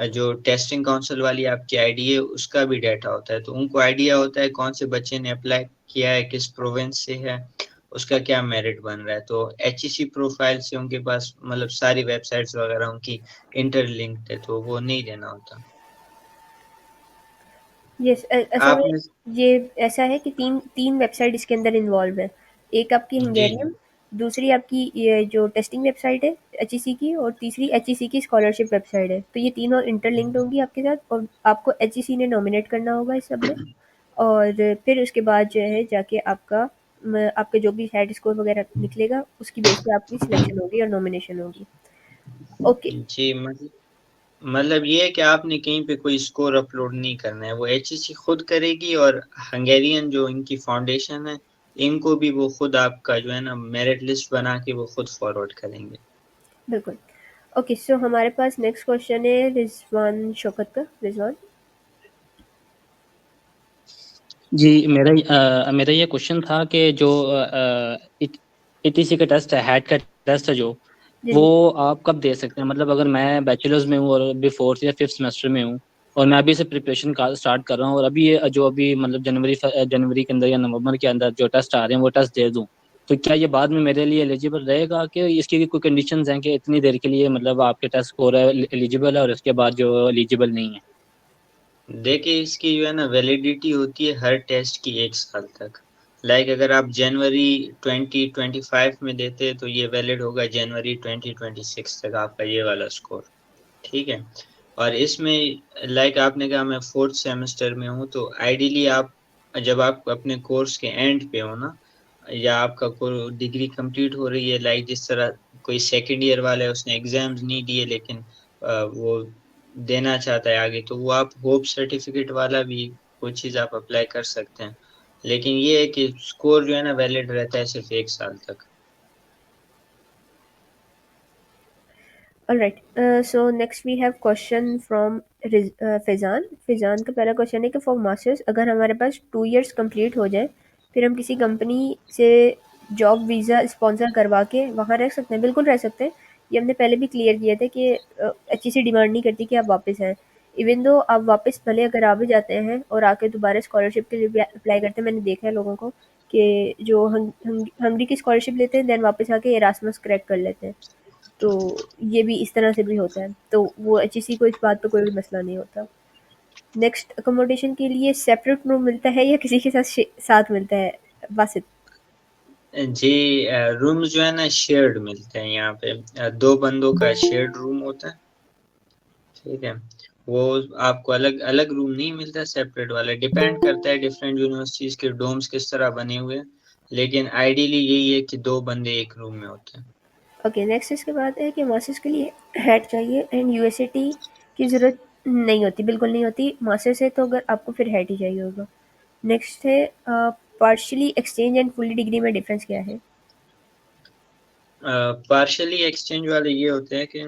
जो टेस्टिंग काउंसिल वाली आपकी आईडी है उसका भी डाटा होता है, तो उनको आइडिया होता है कौन से बच्चे ने अप्लाई किया है, किस प्रोविंस से है, उसका क्या मेरिट बन रहा है। तो एचईसी प्रोफाइल से उनके पास मतलब सारी वेबसाइट्स वगैरह उनकी इंटरलिंक्ड है, तो वो नहीं देना होता। यस, असल में आपने ये ऐसा है कि 3 वेबसाइट इसके अंदर इन्वॉल्व है। एक आपकी जी हंगेरियन, दूसरी आपकी ये जो टेस्टिंग वेबसाइट है एचईसी की, और तीसरी एचईसी की स्कॉलरशिप वेबसाइट है। तो ये तीनों इंटरलिंक्ड होंगी आपके साथ, और आपको एचईसी ने नॉमिनेट करना होगा इस सब में, और फिर उसके बाद जो है जाके आपका जो भी हेड स्कोर वगैरह निकलेगा उसकी बेस पे आपकी सिलेक्शन होगी और नॉमिनेशन होगी। ओके। जी, मतलब ये है कि आपने कहीं पे कोई स्कोर अपलोड नहीं करना है, वो एचईसी खुद करेगी, और हंगेरियन जो इनकी फाउंडेशन है, इनको भी वो खुद आपका जो है ना मेरिट लिस्ट बना के वो खुद फॉरवर्ड करेंगे। बिल्कुल। ओके, सो हमारे पास नेक्स्ट क्वेश्चन है रिजवान शौकत का। रिजवान। जी, मेरा ये क्वेश्चन था कि जो ईटीसी का टेस्ट है, हैट का टेस्ट है जो, जी वो जी। आप कब दे सकते हैं? मतलब अगर मैं बैचलर्स में हूँ और अभी फोर्थ या फिफ्थ सेमेस्टर में हूँ, और मैं अभी से प्रिपरेशन का स्टार्ट कर रहा हूँ, और अभी ये जो अभी मतलब जनवरी के अंदर या नवंबर के अंदर जो टेस्ट आ रहे हैं वो टेस्ट दे दूँ, तो क्या ये बाद में मेरे लिए एलिजिबल रहेगा, कि इसकी कोई कंडीशंस हैं कि इतनी देर के लिए मतलब आपके टेस्ट स्कोर है एलिजिबल है और इसके बाद जो एलिजिबल नहीं है? देखिए इसकी जो है ना वैलिडिटी होती है हर टेस्ट की 1 साल तक। लाइक अगर आप जनवरी 2025 में देते हैं तो ये वैलिड होगा जनवरी 2026 तक आपका ये वाला स्कोर। ठीक है। और इसमें लाइक आपने कहा मैं फोर्थ सेमेस्टर में हूँ, तो आइडियली आप जब आप अपने कोर्स के एंड पे हो ना, या आपका कोई डिग्री कंप्लीट हो रही है, लाइक जिस तरह कोई सेकंड ईयर वाला है उसने एग्जाम्स नहीं दिए लेकिन वो देना चाहता है आगे, तो वो आप होप सर्टिफिकेट वाला भी कोई चीज़ आप अप्लाई कर सकते हैं। लेकिन ये है कि स्कोर जो है ना वैलिड रहता है सिर्फ 1 साल तक। All right. So next we have question from Faizan. Faizan का पहला क्वेश्चन है कि फॉर मास्टर्स अगर हमारे पास 2 इयर्स कंप्लीट हो जाए, फिर हम किसी कंपनी से जॉब वीज़ा स्पॉन्सर करवा के वहाँ रह सकते हैं? बिल्कुल रह सकते हैं। ये हमने पहले भी क्लियर किया था कि अच्छी सी डिमांड नहीं करती कि आप वापस आएँ। इवन दो आप वापस भले अगर आ भी जाते हैं और आके दोबारा स्कॉलरशिप के लिए भी अप्लाई करते हैं, मैंने देखा है लोगों को कि जो हंगरी की स्कॉलरशिप लेते हैं देन वापस आके एरास्मस क्रैक कर लेते हैं। तो ये भी इस तरह से भी होता है, तो वो एचईसी को इस बात पे कोई भी मसला नहीं होता। नेक्स्ट, अकोमोडेशन के लिए सेपरेट रूम मिलता है या किसी के साथ मिलता है वासित? जी, रूम जो है ना शेयर्ड मिलते हैं यहाँ पे। 2 बंदों का शेयर्ड रूम होता है। ठीक है। वो आपको अलग अलग रूम नहीं मिलता, सेपरेट वाला। डिपेंड करता है डिफरेंट यूनिवर्सिटीज के डोम्स किस तरह बने हुए हैं, लेकिन आइडियली यही है कि 2 बंदे एक रूम में होते हैं। ओके, नेक्स्ट इसके बाद है कि मास्टर्स के लिए हेड चाहिए एंड यूएसएटी की ज़रूरत नहीं होती, बिल्कुल नहीं होती। मास्टर्स है तो अगर आपको फिर हेड ही चाहिए होगा। नेक्स्ट है partially exchange and fully degree में डिफरेंस क्या है? पार्शली एक्सचेंज वाले ये होते हैं कि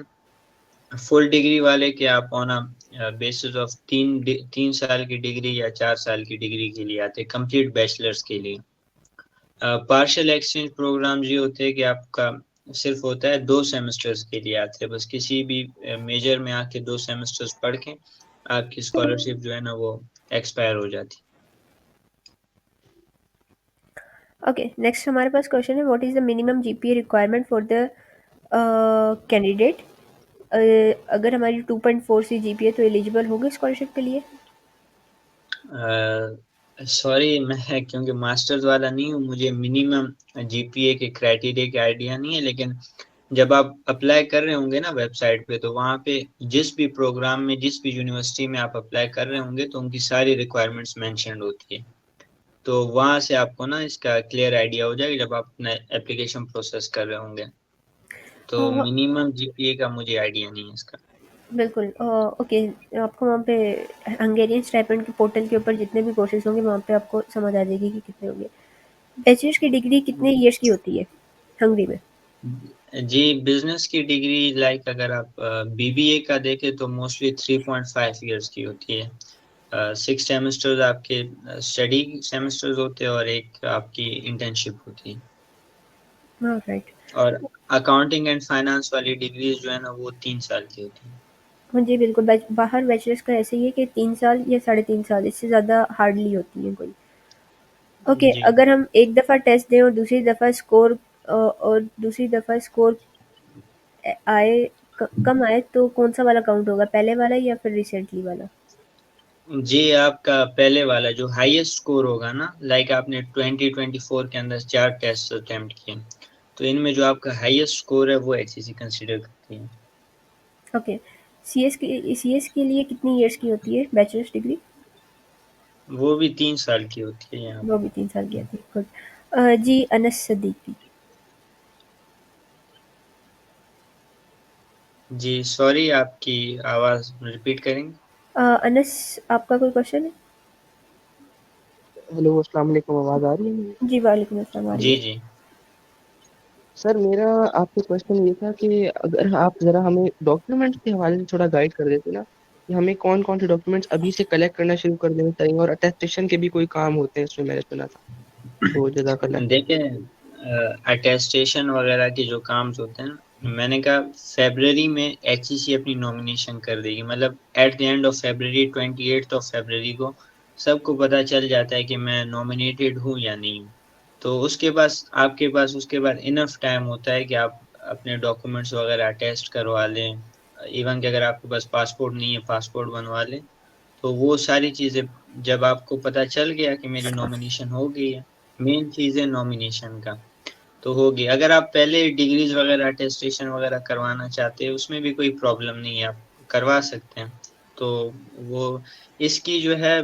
फुल डिग्री वाले के आप ऑन बेसिस ऑफ 3 साल की डिग्री या 4 साल की डिग्री के लिए आते हैं, कंप्लीट बैचलर्स के लिए। पार्शियल एक्सचेंज प्रोग्राम ये होते हैं कि आपका सिर्फ होता है 2 सेमेस्टर्स के लिए आते हैं, बस किसी भी मेजर में आके 2 सेमेस्टर्स पढ़ के आपकी स्कॉलरशिप जो है ना वो एक्सपायर हो जाती। ओके, नेक्स्ट हमारे पास क्वेश्चन है what is the minimum GPA requirement for the candidate? अगर हमारी 2.4 सी जीपीए तो एलिजिबल होगी स्कॉलरशिप के लिए? सॉरी, मैं क्योंकि मास्टर्स वाला नहीं हूँ, मुझे मिनिमम जीपीए के क्राइटेरिया के आइडिया नहीं है। लेकिन जब आप अप्लाई कर रहे होंगे ना वेबसाइट पे, तो वहाँ पे जिस भी प्रोग्राम में जिस भी यूनिवर्सिटी में आप अप्लाई कर रहे होंगे तो उनकी सारी रिक्वायरमेंट्स मेंशन्ड होती है। तो वहाँ से आपको ना इसका क्लियर आइडिया हो जाएगा जब आप अपना एप्लीकेशन प्रोसेस कर रहे होंगे। तो हाँ, मिनिमम जीपीए का मुझे आइडिया नहीं है इसका। बिल्कुल। ओके, आपको वहाँ पे हंगेरियन स्टाइपेंड के पोर्टल के ऊपर जितने भी कोर्सेज होंगे वहाँ पे आपको समझ आ जाएगी कि कितने होंगे। बैचलर्स की डिग्री कितने ईयर्स की होती है हंगरी में? जी, बिजनेस की डिग्री लाइक अगर आप बीबीए का देखें तो मोस्टली 3.5 ईयर्स की होती है। 6 सेमेस्टर्स आपके स्टडी सेमेस्टर्स होते हैं और एक आपकी इंटर्नशिप होती है। हाँ, राइट। और अकाउंटिंग एंड फाइनेंस वाली डिग्रीज जो है ना वो 3 साल की होती है। हाँ जी, बिल्कुल। बाहर बैचलर्स का ऐसे ही है कि 3 साल या 3.5 साल, इससे ज़्यादा हार्डली होती है कोई। ओके, जी, अगर हम एक दफ़ा टेस्ट दें और दूसरी दफ़ा स्कोर आए कम आए तो कौन सा वाला काउंट होगा, पहले वाला या फिर रिसेंटली वाला? जी, आपका पहले वाला जो हाईएस्ट स्कोर होगा ना, लाइक आपने 2024 के अंदर 4 टेस्ट अटेम्प्ट किए, तो इनमें जो आपका हाईएस्ट स्कोर है वो एचईसी कंसीडर करती है। ओके, सीएस के लिए कितनी ईयर्स की होती है बैचलर्स डिग्री? वो भी 3 साल की होती है यहाँ वो भी 3 साल की होती है। गुड। जी, अनस सदीकी। पे। जी सॉरी, आपकी आवाज़ रिपीट करेंगे? अनस, आपका कोई क्वेश्चन है? हेलो, अस्सलाम वालेकुम, आवाज़ आ रही है मेरी? जी, वालेकुम अस्सलाम, आ रही जी, है। जी। सर मेरा आपसे क्वेश्चन ये था कि अगर आप ज़रा हमें डॉक्यूमेंट्स के हवाले से थोड़ा गाइड कर देते ना, कि हमें कौन कौन से डॉक्यूमेंट्स अभी से कलेक्ट करना शुरू कर देने चाहिए, और अटेस्टेशन के भी कोई काम होते हैं इसमें मैंने सुना था, तो जज़ाकल्लाह खैर। देखिए, अटेस्टेशन वगैरह के जो काम होते हैं ना, मैंने कहा फेब्रवरी में एचईसी अपनी नॉमिनेशन कर देगी, मतलब at the end of February, 28 February को सबको पता चल जाता है कि मैं नॉमिनेटेड हूँ या नहीं हूँ। तो उसके पास आपके पास उसके बाद इनफ टाइम होता है कि आप अपने डॉक्यूमेंट्स वगैरह अटेस्ट करवा लें। इवन कि अगर आपके पास पासपोर्ट नहीं है, पासपोर्ट बनवा लें। तो वो सारी चीज़ें जब आपको पता चल गया कि मेरी नॉमिनेशन हो गई है, मेन चीज़ है नॉमिनेशन का, तो होगी। अगर आप पहले डिग्रीज वगैरह अटेस्टेशन वगैरह करवाना चाहते हैं उसमें भी कोई प्रॉब्लम नहीं है, आप करवा सकते हैं। तो वो इसकी जो है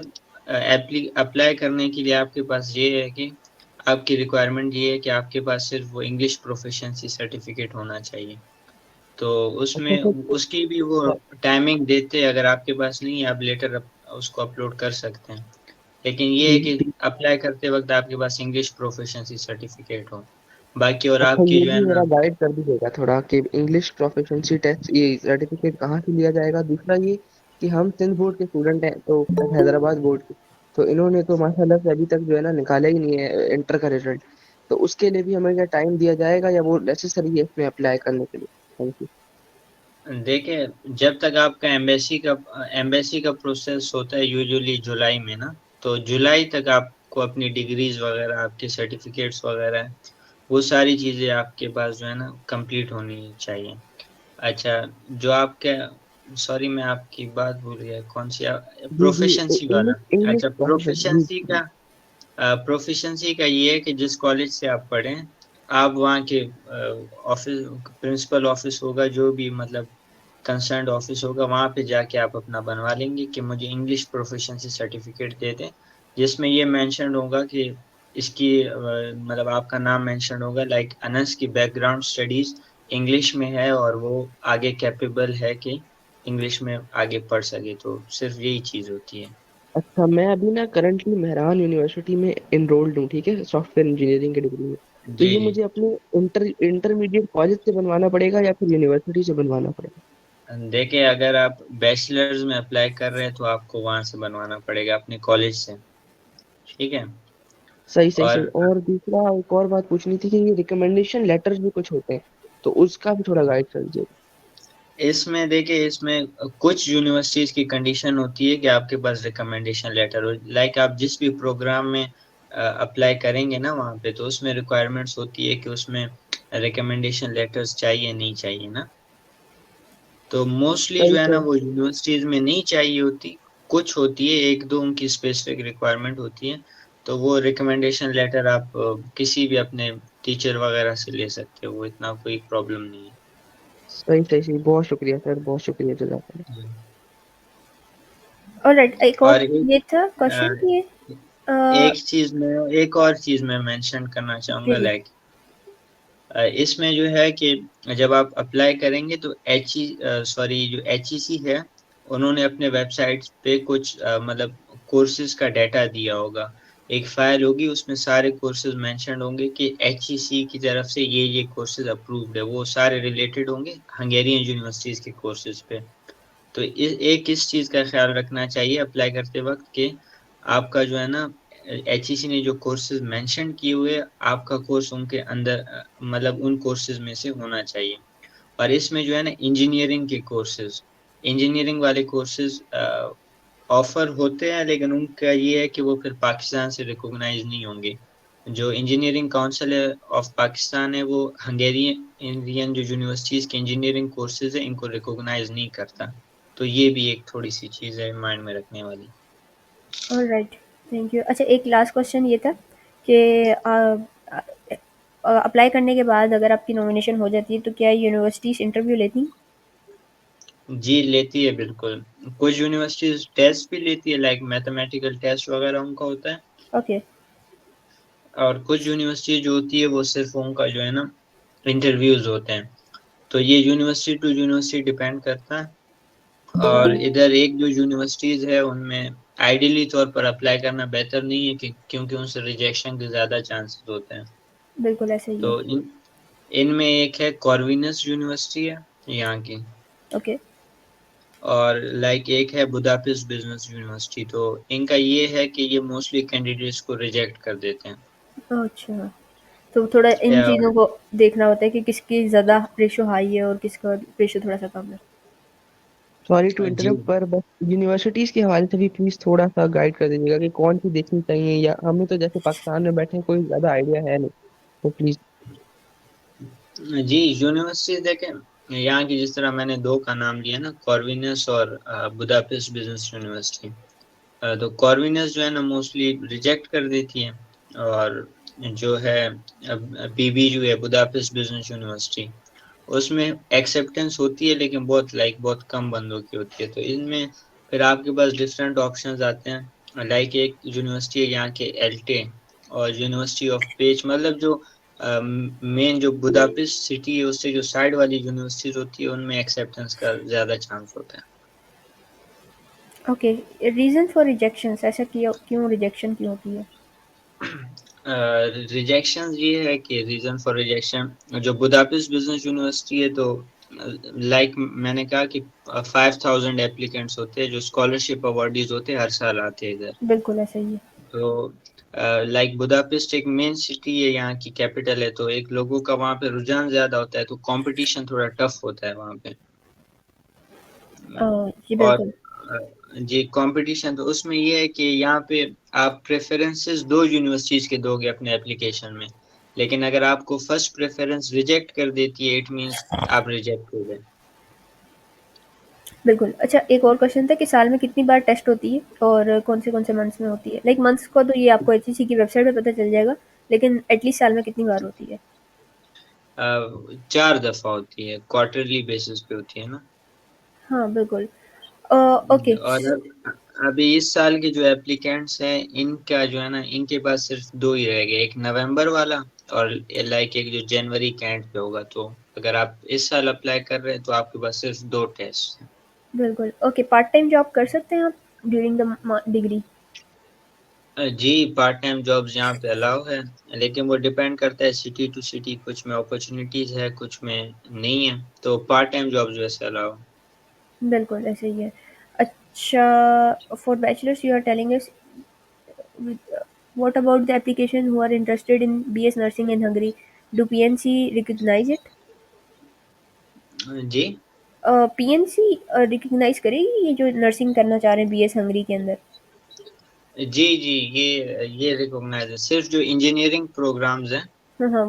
अप्लाई करने के लिए आपके पास ये है कि आपकी रिक्वायरमेंट ये है कि आपके पास सिर्फ वो इंग्लिश प्रोफिशिएंसी सर्टिफिकेट होना चाहिए। तो अच्छा उसमें सर। उसकी भी वो टाइमिंग देते हैं, अगर आपके पास नहीं है आप लेटर उसको अपलोड कर सकते हैं। लेकिन ये है जी कि जी। अप्लाई करते वक्त आपके पास इंग्लिश प्रोफिशिएंसी सर्टिफिकेट हो। बाकी और अच्छा आपकी ये जो है भी ना, मेरा गाइड कर दीजिएगा थोड़ा कि इंग्लिश प्रोफिशिएंसी टेस्ट ये सर्टिफिकेट कहाँ से लिया जाएगा। दूसरा ये कि हम सिंध बोर्ड के स्टूडेंट हैं तो हैदराबाद बोर्ड के, तो इन्होंने तो माशाल्लाह से अभी तक जो है ना निकाला ही नहीं है इंटर का रिजल्ट। तो उसके लिए भी हमें क्या टाइम दिया जाएगा या वो नेसेसरी है इसमें अप्लाई करने के लिए? Thank you. देखिए जब तक आपका एम्बेसी का प्रोसेस होता है यूजुअली जुलाई में ना, तो जुलाई तक आपको अपनी डिग्रीज वगैरह आपके सर्टिफिकेट्स वगैरह वो सारी चीज़ें आपके पास जो है ना कंप्लीट होनी चाहिए। अच्छा, जो आपके, सॉरी मैं आपकी बात भूल गया, कौन सी जी जी। प्रोफिशिएंसी वाला। इंग्लिश इंग्लिश अच्छा, प्रोफिशिएंसी जी जी। प्रोफिशिएंसी का ये है कि जिस कॉलेज से आप पढ़े, आप वहाँ के ऑफिस, प्रिंसिपल ऑफिस होगा, जो भी मतलब कंसर्न्ड ऑफिस होगा, वहाँ पे जाके आप अपना बनवा लेंगे कि मुझे इंग्लिश प्रोफिशिएंसी सर्टिफिकेट दे दें, जिसमें ये मेंशन होगा कि इसकी मतलब आपका नाम मेंशन होगा, लाइक अनस की बैकग्राउंड स्टडीज इंग्लिश में है और वो आगे कैपेबल है कि इंग्लिश में आगे पढ़ सके, तो सिर्फ यही चीज़ होती है। अच्छा मैं अभी ना करंटली मेहरान यूनिवर्सिटी में इनरोल्ड हूँ, ठीक है, सॉफ्टवेयर इंजीनियरिंग की डिग्री में। तो जी ये जी। मुझे अपने इंटरमीडिएट कॉलेज से बनवाना पड़ेगा या फिर यूनिवर्सिटी से बनवाना पड़ेगा? देखिए अगर आप बैचलर्स में अप्लाई कर रहे हैं तो आपको वहां से बनवाना पड़ेगा अपने कॉलेज से, ठीक है। सही सही सही। और और दूसरा एक और बात पूछनी थी कि ये रिकमेंडेशन लेटर्स भी कुछ होते हैं, तो उसका भी थोड़ा गाइड कर दीजिए। इसमें देखिए, इसमें कुछ यूनिवर्सिटीज की कंडीशन होती है कि आपके पास रिकमेंडेशन लेटर हो, लाइक आप जिस भी प्रोग्राम में अप्लाई करेंगे ना वहाँ पे, तो उसमें रिक्वायरमेंट्स होती है कि उसमें रिकमेंडेशन लेटर्स चाहिए नहीं चाहिए ना। तो मोस्टली सही जो है ना सही। वो यूनिवर्सिटीज में नहीं चाहिए होती, कुछ होती है, एक दो उनकी स्पेसिफिक रिक्वायरमेंट होती है। तो वो रिकमेंडेशन लेटर आप किसी भी अपने टीचर वगैरह से ले सकते हो, वो इतना कोई प्रॉब्लम नहीं सही सही सही। बहुत शुक्रिया सर, बहुत शुक्रिया जज़ाकल्लाह। है। ऑलराइट, एक और और एक ये था क्वेश्चन अ, कि अ, एक और चीज मैं मेंशन करना जी चाहूंगा, जी। लाइक इसमें जो है कि जब आप अप्लाई करेंगे तो सॉरी जो HEC है, उन्होंने अपने वेबसाइट पे कुछ मतलब कोर्सेज का डाटा दिया होगा। एक फाइल होगी उसमें सारे कोर्सेज मेंशन होंगे कि HEC की तरफ से ये कोर्सेज अप्रूव्ड है, वो सारे रिलेटेड होंगे हंगेरियन यूनिवर्सिटीज के कोर्सेज पे। तो एक इस चीज का ख्याल रखना चाहिए अप्लाई करते वक्त कि आपका जो है ना HEC ने जो कोर्सेज मेंशन किए हुए, आपका कोर्स उनके अंदर मतलब उन कोर्सेज में से होना चाहिए। और इसमें जो है ना इंजीनियरिंग के कोर्सेज, इंजीनियरिंग वाले कोर्सेज ऑफर होते हैं, लेकिन उनका ये है कि वो फिर पाकिस्तान से रिकॉग्नाइज नहीं होंगे। जो इंजीनियरिंग काउंसिल ऑफ पाकिस्तान है वो हंगेरियन इंडियन जो यूनिवर्सिटीज के इंजीनियरिंग कोर्सेज है इनको रिकॉग्नाइज नहीं करता। तो ये भी एक थोड़ी सी चीज़ है माइंड में रखने वाली। Alright, thank you. अच्छा, एक लास्ट क्वेश्चन ये था कि अप्लाई करने के बाद अगर आपकी नॉमिनेशन हो जाती है तो क्या यूनिवर्सिटीज़ इंटरव्यू लेती हैं? जी लेती है बिल्कुल। कुछ यूनिवर्सिटीज टेस्ट भी लेती है, लाइक मैथमेटिकल टेस्ट वगैरह उनका होता है। ओके। और कुछ यूनिवर्सिटी जो होती है वो सिर्फ उनका जो है ना इंटरव्यूज होते हैं। तो ये यूनिवर्सिटी टू यूनिवर्सिटी डिपेंड करता है। और इधर एक जो यूनिवर्सिटीज है उनमें आइडियली तौर पर अप्लाई करना बेहतर नहीं है कि क्योंकि उनसे रिजेक्शन के ज़्यादा चांसेस होते हैं। बिल्कुल ऐसे ही है। तो इनमें एक है कॉर्विनस यूनिवर्सिटी है यहाँ की, ओके। और लाइक एक है बुदापेस्ट बिजनेस यूनिवर्सिटी। तो इनका ये है कि ये मोस्टली कैंडिडेट्स को रिजेक्ट कर देते हैं। अच्छा, तो थोड़ा इन और चीज़ों को देखना होता है कि किसकी ज़्यादा रेशो हाई है और किसका रेशो थोड़ा सा कम है। सॉरी टू जी, इंटरप्ट, पर बस यूनिवर्सिटीज के हवाले से भी प्लीज थोड़ा सा गाइड कर दीजिएगा कि कौन सी देखनी चाहिए, या हमें तो जैसे पाकिस्तान में बैठे हैं, कोई ज्यादा आइडिया है नहीं, तो प्लीज। जी यूनिवर्सिटी देखें यहाँ की, जिस तरह मैंने दो का नाम लिया ना, कॉर्विनस और बुदापेस्ट बिजनेस यूनिवर्सिटी। तो कॉर्विनस जो है ना मोस्टली रिजेक्ट कर देती है, और जो है बीबीयू है, बुदापेस्ट बिजनेस यूनिवर्सिटी, उसमें एक्सेप्टेंस होती है लेकिन बहुत कम बंदों की होती है। तो इनमें फिर आपके पास डिफरेंट ऑप्शंस आते हैं, लाइक एक यूनिवर्सिटी है यहाँ के एल्टे, और यूनिवर्सिटी ऑफ पेच, मतलब जो मेन जो बुदापेस्ट सिटी है उससे जो साइड वाली यूनिवर्सिटीज होती है उनमें एक्सेप्टेंस का ज्यादा चांस होता है। ओके, रीज़न फॉर रिजेक्शंस, ऐसा क्यों क्यों रिजेक्शन क्यों होती है? रिजेक्शन ये है कि रीजन फॉर रिजेक्शन, जो बुदापेस्ट बिजनेस यूनिवर्सिटी है, तो लाइक मैंने कहा कि 5,000 एप्लीकेंट्स होते हैं जो स्कॉलरशिप अवॉर्डीज होते हैं, हर साल आते हैं इधर। बिल्कुल ऐसा ही है। तो लाइक बुदापेस्ट एक मेन सिटी है, यहाँ की कैपिटल है, तो एक लोगों का वहाँ पे रुझान ज्यादा होता है, तो कंपटीशन थोड़ा टफ होता है वहाँ पे। जी और बिल्कुल। जी कंपटीशन तो उसमें ये है कि यहाँ पे आप प्रेफरेंसेस दो यूनिवर्सिटीज के दोगे अपने एप्लीकेशन में, लेकिन अगर आपको फर्स्ट प्रेफरेंस रिजेक्ट कर देती है, इट मींस आप रिजेक्ट हो गए। बिल्कुल। अच्छा, एक और क्वेश्चन था कि साल में कितनी बार टेस्ट होती है और कौन से मंथ्स में होती है? लाइक मंथ्स को तो ये आपको एचईसी की वेबसाइट पे पता चल जाएगा, लेकिन एटलीस्ट साल में कितनी बार होती है? 4 दफा होती है, क्वार्टरली बेसिस पे होती है ना। हाँ, बिल्कुल। ओके। और अभी इस साल के जो एप्लीकेंट्स हैं इनका जो है ना, इनके पास सिर्फ दो ही रह गए, एक नवंबर वाला और लाइक एक जो जनवरी के एंड पे होगा। तो अगर आप इस साल अप्लाई कर रहे हैं तो आपके पास सिर्फ दो टेस्ट हैं। बिल्कुल। ओके, पार्ट टाइम जॉब कर सकते हैं आप ड्यूरिंग द डिग्री? जी पार्ट टाइम जॉब्स यहाँ पे अलाउ है, लेकिन वो डिपेंड करता है सिटी टू सिटी, कुछ में अपॉर्चुनिटीज है कुछ में नहीं है, तो पार्ट टाइम जॉब्स वैसे अलाउ है। बिल्कुल ऐसे ही है। अच्छा, for bachelors you are telling us, what about the application who are interested in BS nursing in Hungary? Do PNC recognize it? जी पीएनसी रिकग्नाइज करेगी ये जो नर्सिंग करना चाह रहे हैं बीएस हंगरी के अंदर? जी जी, ये रिकॉग्नाइज है, सिर्फ जो इंजीनियरिंग प्रोग्राम्स हैं हाँ हाँ।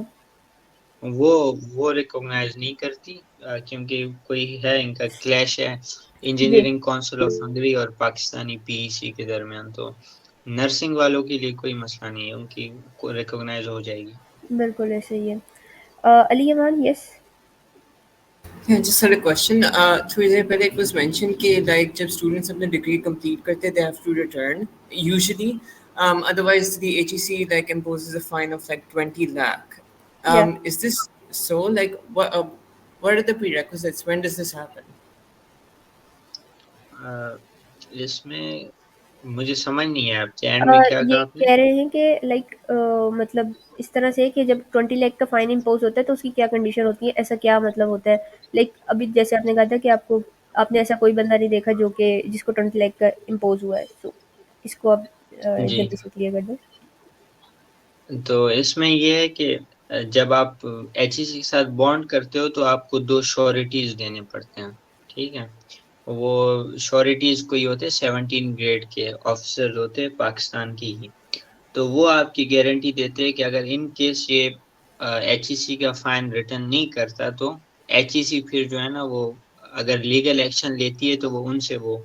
वो वो रिकॉग्नाइज नहीं करती, क्योंकि कोई है इनका क्लैश है, जी इंजीनियरिंग काउंसिल ऑफ हंगरी और पाकिस्तानी पीईसी के दरमियान। तो नर्सिंग वालों के लिए कोई मसला नहीं है, उनकी को रिकॉग्नाइज हो जाएगी। बिल्कुल ऐसे ही है। अली अमान, yes. Yeah, just had a question. थोड़ी देर पहले it was mentioned कि like जब students अपने degree complete करते they have to return usually. Otherwise the HEC like imposes a fine of like 20 lakh. या Is this so? Like what are the prerequisites? When does this happen? इसमें मुझे समझ नहीं आया, आपसे एंड में क्या ये कहा आपने? कह रहे हैं कि लाइक मतलब इस तरह से कि जब 20 लाख का फाइन इम्पोज होता है तो उसकी क्या कंडीशन होती है, ऐसा क्या मतलब होता है? लाइक अभी जैसे आपने कहा था कि आपने ऐसा कोई बंदा नहीं देखा जो कि जिसको 20 लाख का इम्पोज हुआ है, तो इसको आप जी, जल्दी से क्लियर कर दो। तो इसमें ये है कि जब आप एचईसी के साथ बॉन्ड करते हो तो आपको दो श्योरिटीज देने पड़ते हैं, ठीक है। वो श्योरिटीज कोई होते हैं 17 ग्रेड के ऑफिसर होते हैं पाकिस्तान की ही, तो वो आपकी गारंटी देते हैं कि अगर इन केस ये एचईसी का फाइन रिटर्न नहीं करता तो एचईसी फिर जो है ना वो अगर लीगल एक्शन लेती है तो वो उनसे वो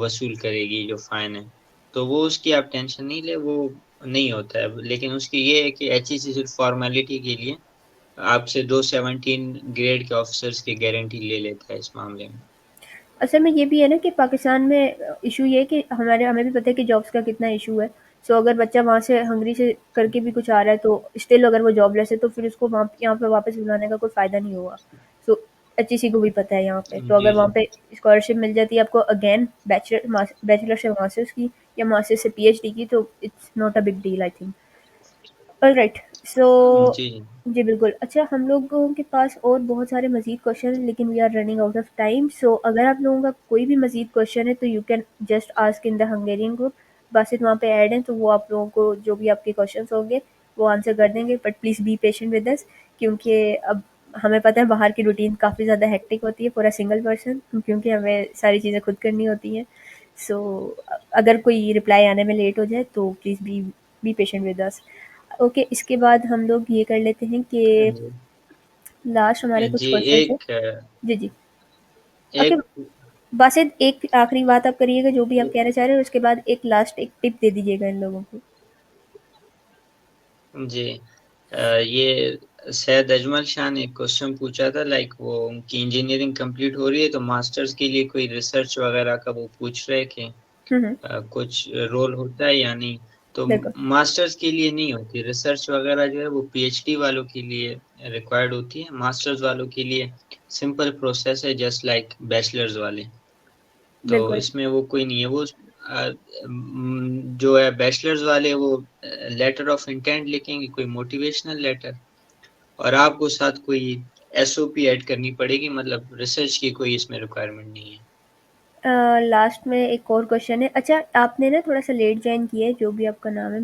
वसूल करेगी जो फाइन है। तो वो उसकी आप टेंशन नहीं ले, वो नहीं होता है, लेकिन उसकी ये है कि एचईसी सिर्फ फॉर्मेलिटी के लिए आपसे दो 17 ग्रेड के ऑफिसर्स की गारंटी ले लेता है इस मामले में। असल में ये भी है ना कि पाकिस्तान में इशू ये है कि हमें भी पता है कि जॉब्स का कितना इशू है। सो अगर बच्चा वहाँ से हंगरी से करके भी कुछ आ रहा है तो स्टिल अगर वो जॉबलेस है तो फिर उसको वहाँ यहाँ पे वापस बुलाने का कोई फ़ायदा नहीं होगा। सो एचईसी को भी पता है यहाँ पे, तो जी अगर वहाँ जी पे स्कॉलरशिप मिल जाती है आपको अगेन बैचलर से मास्टर्स की या मास्टर्स से पीएचडी की, तो it's not a big deal I think. Alright. So जी जी बिल्कुल। अच्छा, हम लोगों के पास और बहुत सारे मज़ीद क्वेश्चन हैं लेकिन we are running out of time. So अगर आप लोगों का कोई भी मज़ीद क्वेश्चन है तो you can just ask in the Hungarian group. Basit वहाँ पे ऐड हैं तो वो आप लोगों को जो भी आपके क्वेश्चंस होंगे वो आंसर कर देंगे, but please be patient with us, क्योंकि अब हमें पता है बाहर की रूटीन काफ़ी ज़्यादा हेक्टिक होती है फॉर अ सिंगल पर्सन, क्योंकि हमें सारी चीज़ें खुद करनी होती हैं। सो अगर कोई रिप्लाई आने में लेट हो जाए तो please be patient with us. Okay, इसके बाद हम लोग ये कर लेते हैं कि लास्ट हमारे कुछ जी क्वेश्चंस हैं। एक जी जी। ओके। एक बासित एक आखिरी बात आप करिएगा जो भी आप कहना चाह रहे हैं, उसके बाद एक लास्ट एक टिप दे दीजिएगा इन लोगों को। जी ये सैयद अजमल शाह ने एक क्वेश्चन पूछा था, लाइक वो उनकी इंजीनियरिंग कंप्लीट हो रही है तो मास्टर्स के लिए कोई रिसर्च वगैरह का वो पूछ रहे थे, कुछ रोल होता है या नहीं। तो बिल्कुल। मास्टर्स के लिए नहीं होती रिसर्च वगैरह, जो है वो पीएचडी वालों के लिए रिक्वायर्ड होती है। मास्टर्स वालों के लिए सिंपल प्रोसेस है, जस्ट लाइक बैचलर्स वाले। तो बिल्कुल। इसमें वो कोई नहीं है। वो जो है बैचलर्स वाले वो लेटर ऑफ इंटेंट लिखेंगे, कोई मोटिवेशनल लेटर, और आपको साथ कोई एसओपी ऐड करनी पड़ेगी, मतलब रिसर्च की कोई इसमें रिक्वायरमेंट नहीं है। लास्ट में एक और क्वेश्चन है। अच्छा, आपने ना थोड़ा सा लेट ज्वाइन किया है, जो भी आपका नाम है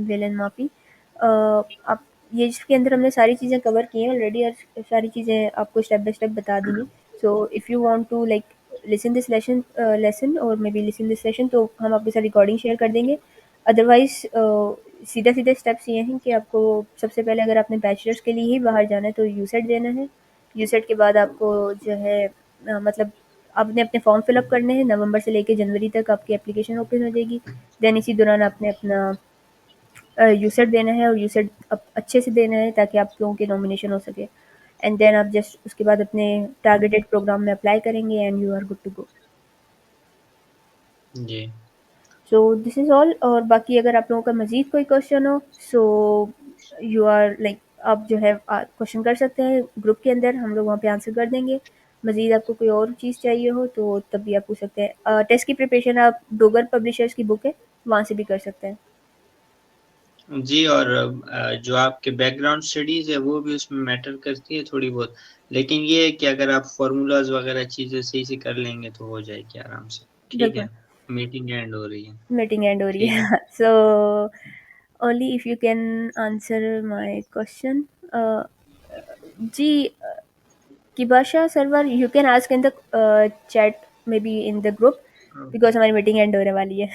विलन माफी। आप ये इसके अंदर हमने सारी चीज़ें कवर की हैं ऑलरेडी और सारी चीज़ें आपको स्टेप बाय स्टेप बता दी हैं। So if you want to like listen this lesson or maybe listen this session, तो हम आपके साथ रिकॉर्डिंग शेयर कर देंगे। अदरवाइज सीधा सीधे स्टेप्स ये हैं कि आपको सबसे पहले अगर आपने बैचलर्स के लिए ही बाहर जाना है तो यूसेट देना है। यूसेट के बाद आपको जो है मतलब आपने अपने फॉर्म फिलअप करने हैं। नवंबर से लेके जनवरी तक आपकी एप्लीकेशन ओपन हो जाएगी। देन इसी दौरान आपने अपना यूसेट देना है और यूसेट अच्छे से देना है ताकि आप लोगों की नॉमिनेशन हो सके। एंड देन आप जस्ट उसके बाद अपने टारगेटेड प्रोग्राम में अप्लाई करेंगे and you are good to go. जी सो दिस इज़ ऑल। और बाकी अगर आप लोगों का मज़ीद कोई क्वेश्चन हो सो यू आर लाइक आप जो है क्वेश्चन कर सकते हैं ग्रुप के अंदर, हम लोग वहाँ पे आंसर कर देंगे। मज़ीद आपको कोई और चीज़ चाहिए हो तो तब भी आप पूछ सकते हैं। टेस्ट की प्रिपरेशन आप डोगर पब्लिशर्स की बुक है, वहाँ से भी कर सकते हैं। जी, और जो आपके बैकग्राउंड स्टडीज है वो भी उसमें मैटर करती है थोड़ी बहुत, लेकिन ये है कि अगर आप फार्मूलाज वगैरह चीज़ें सही से कर लेंगे तो हो जाएगी आराम से। ठीक बिल्कुल। है, मीटिंग एंड हो रही है। मीटिंग एंड हो रही ठीक है। है। So only if you can answer my question. जी, Kibasha server you can ask in the chat maybe in the group Okay. because हमारी मीटिंग एंड होने वाली है।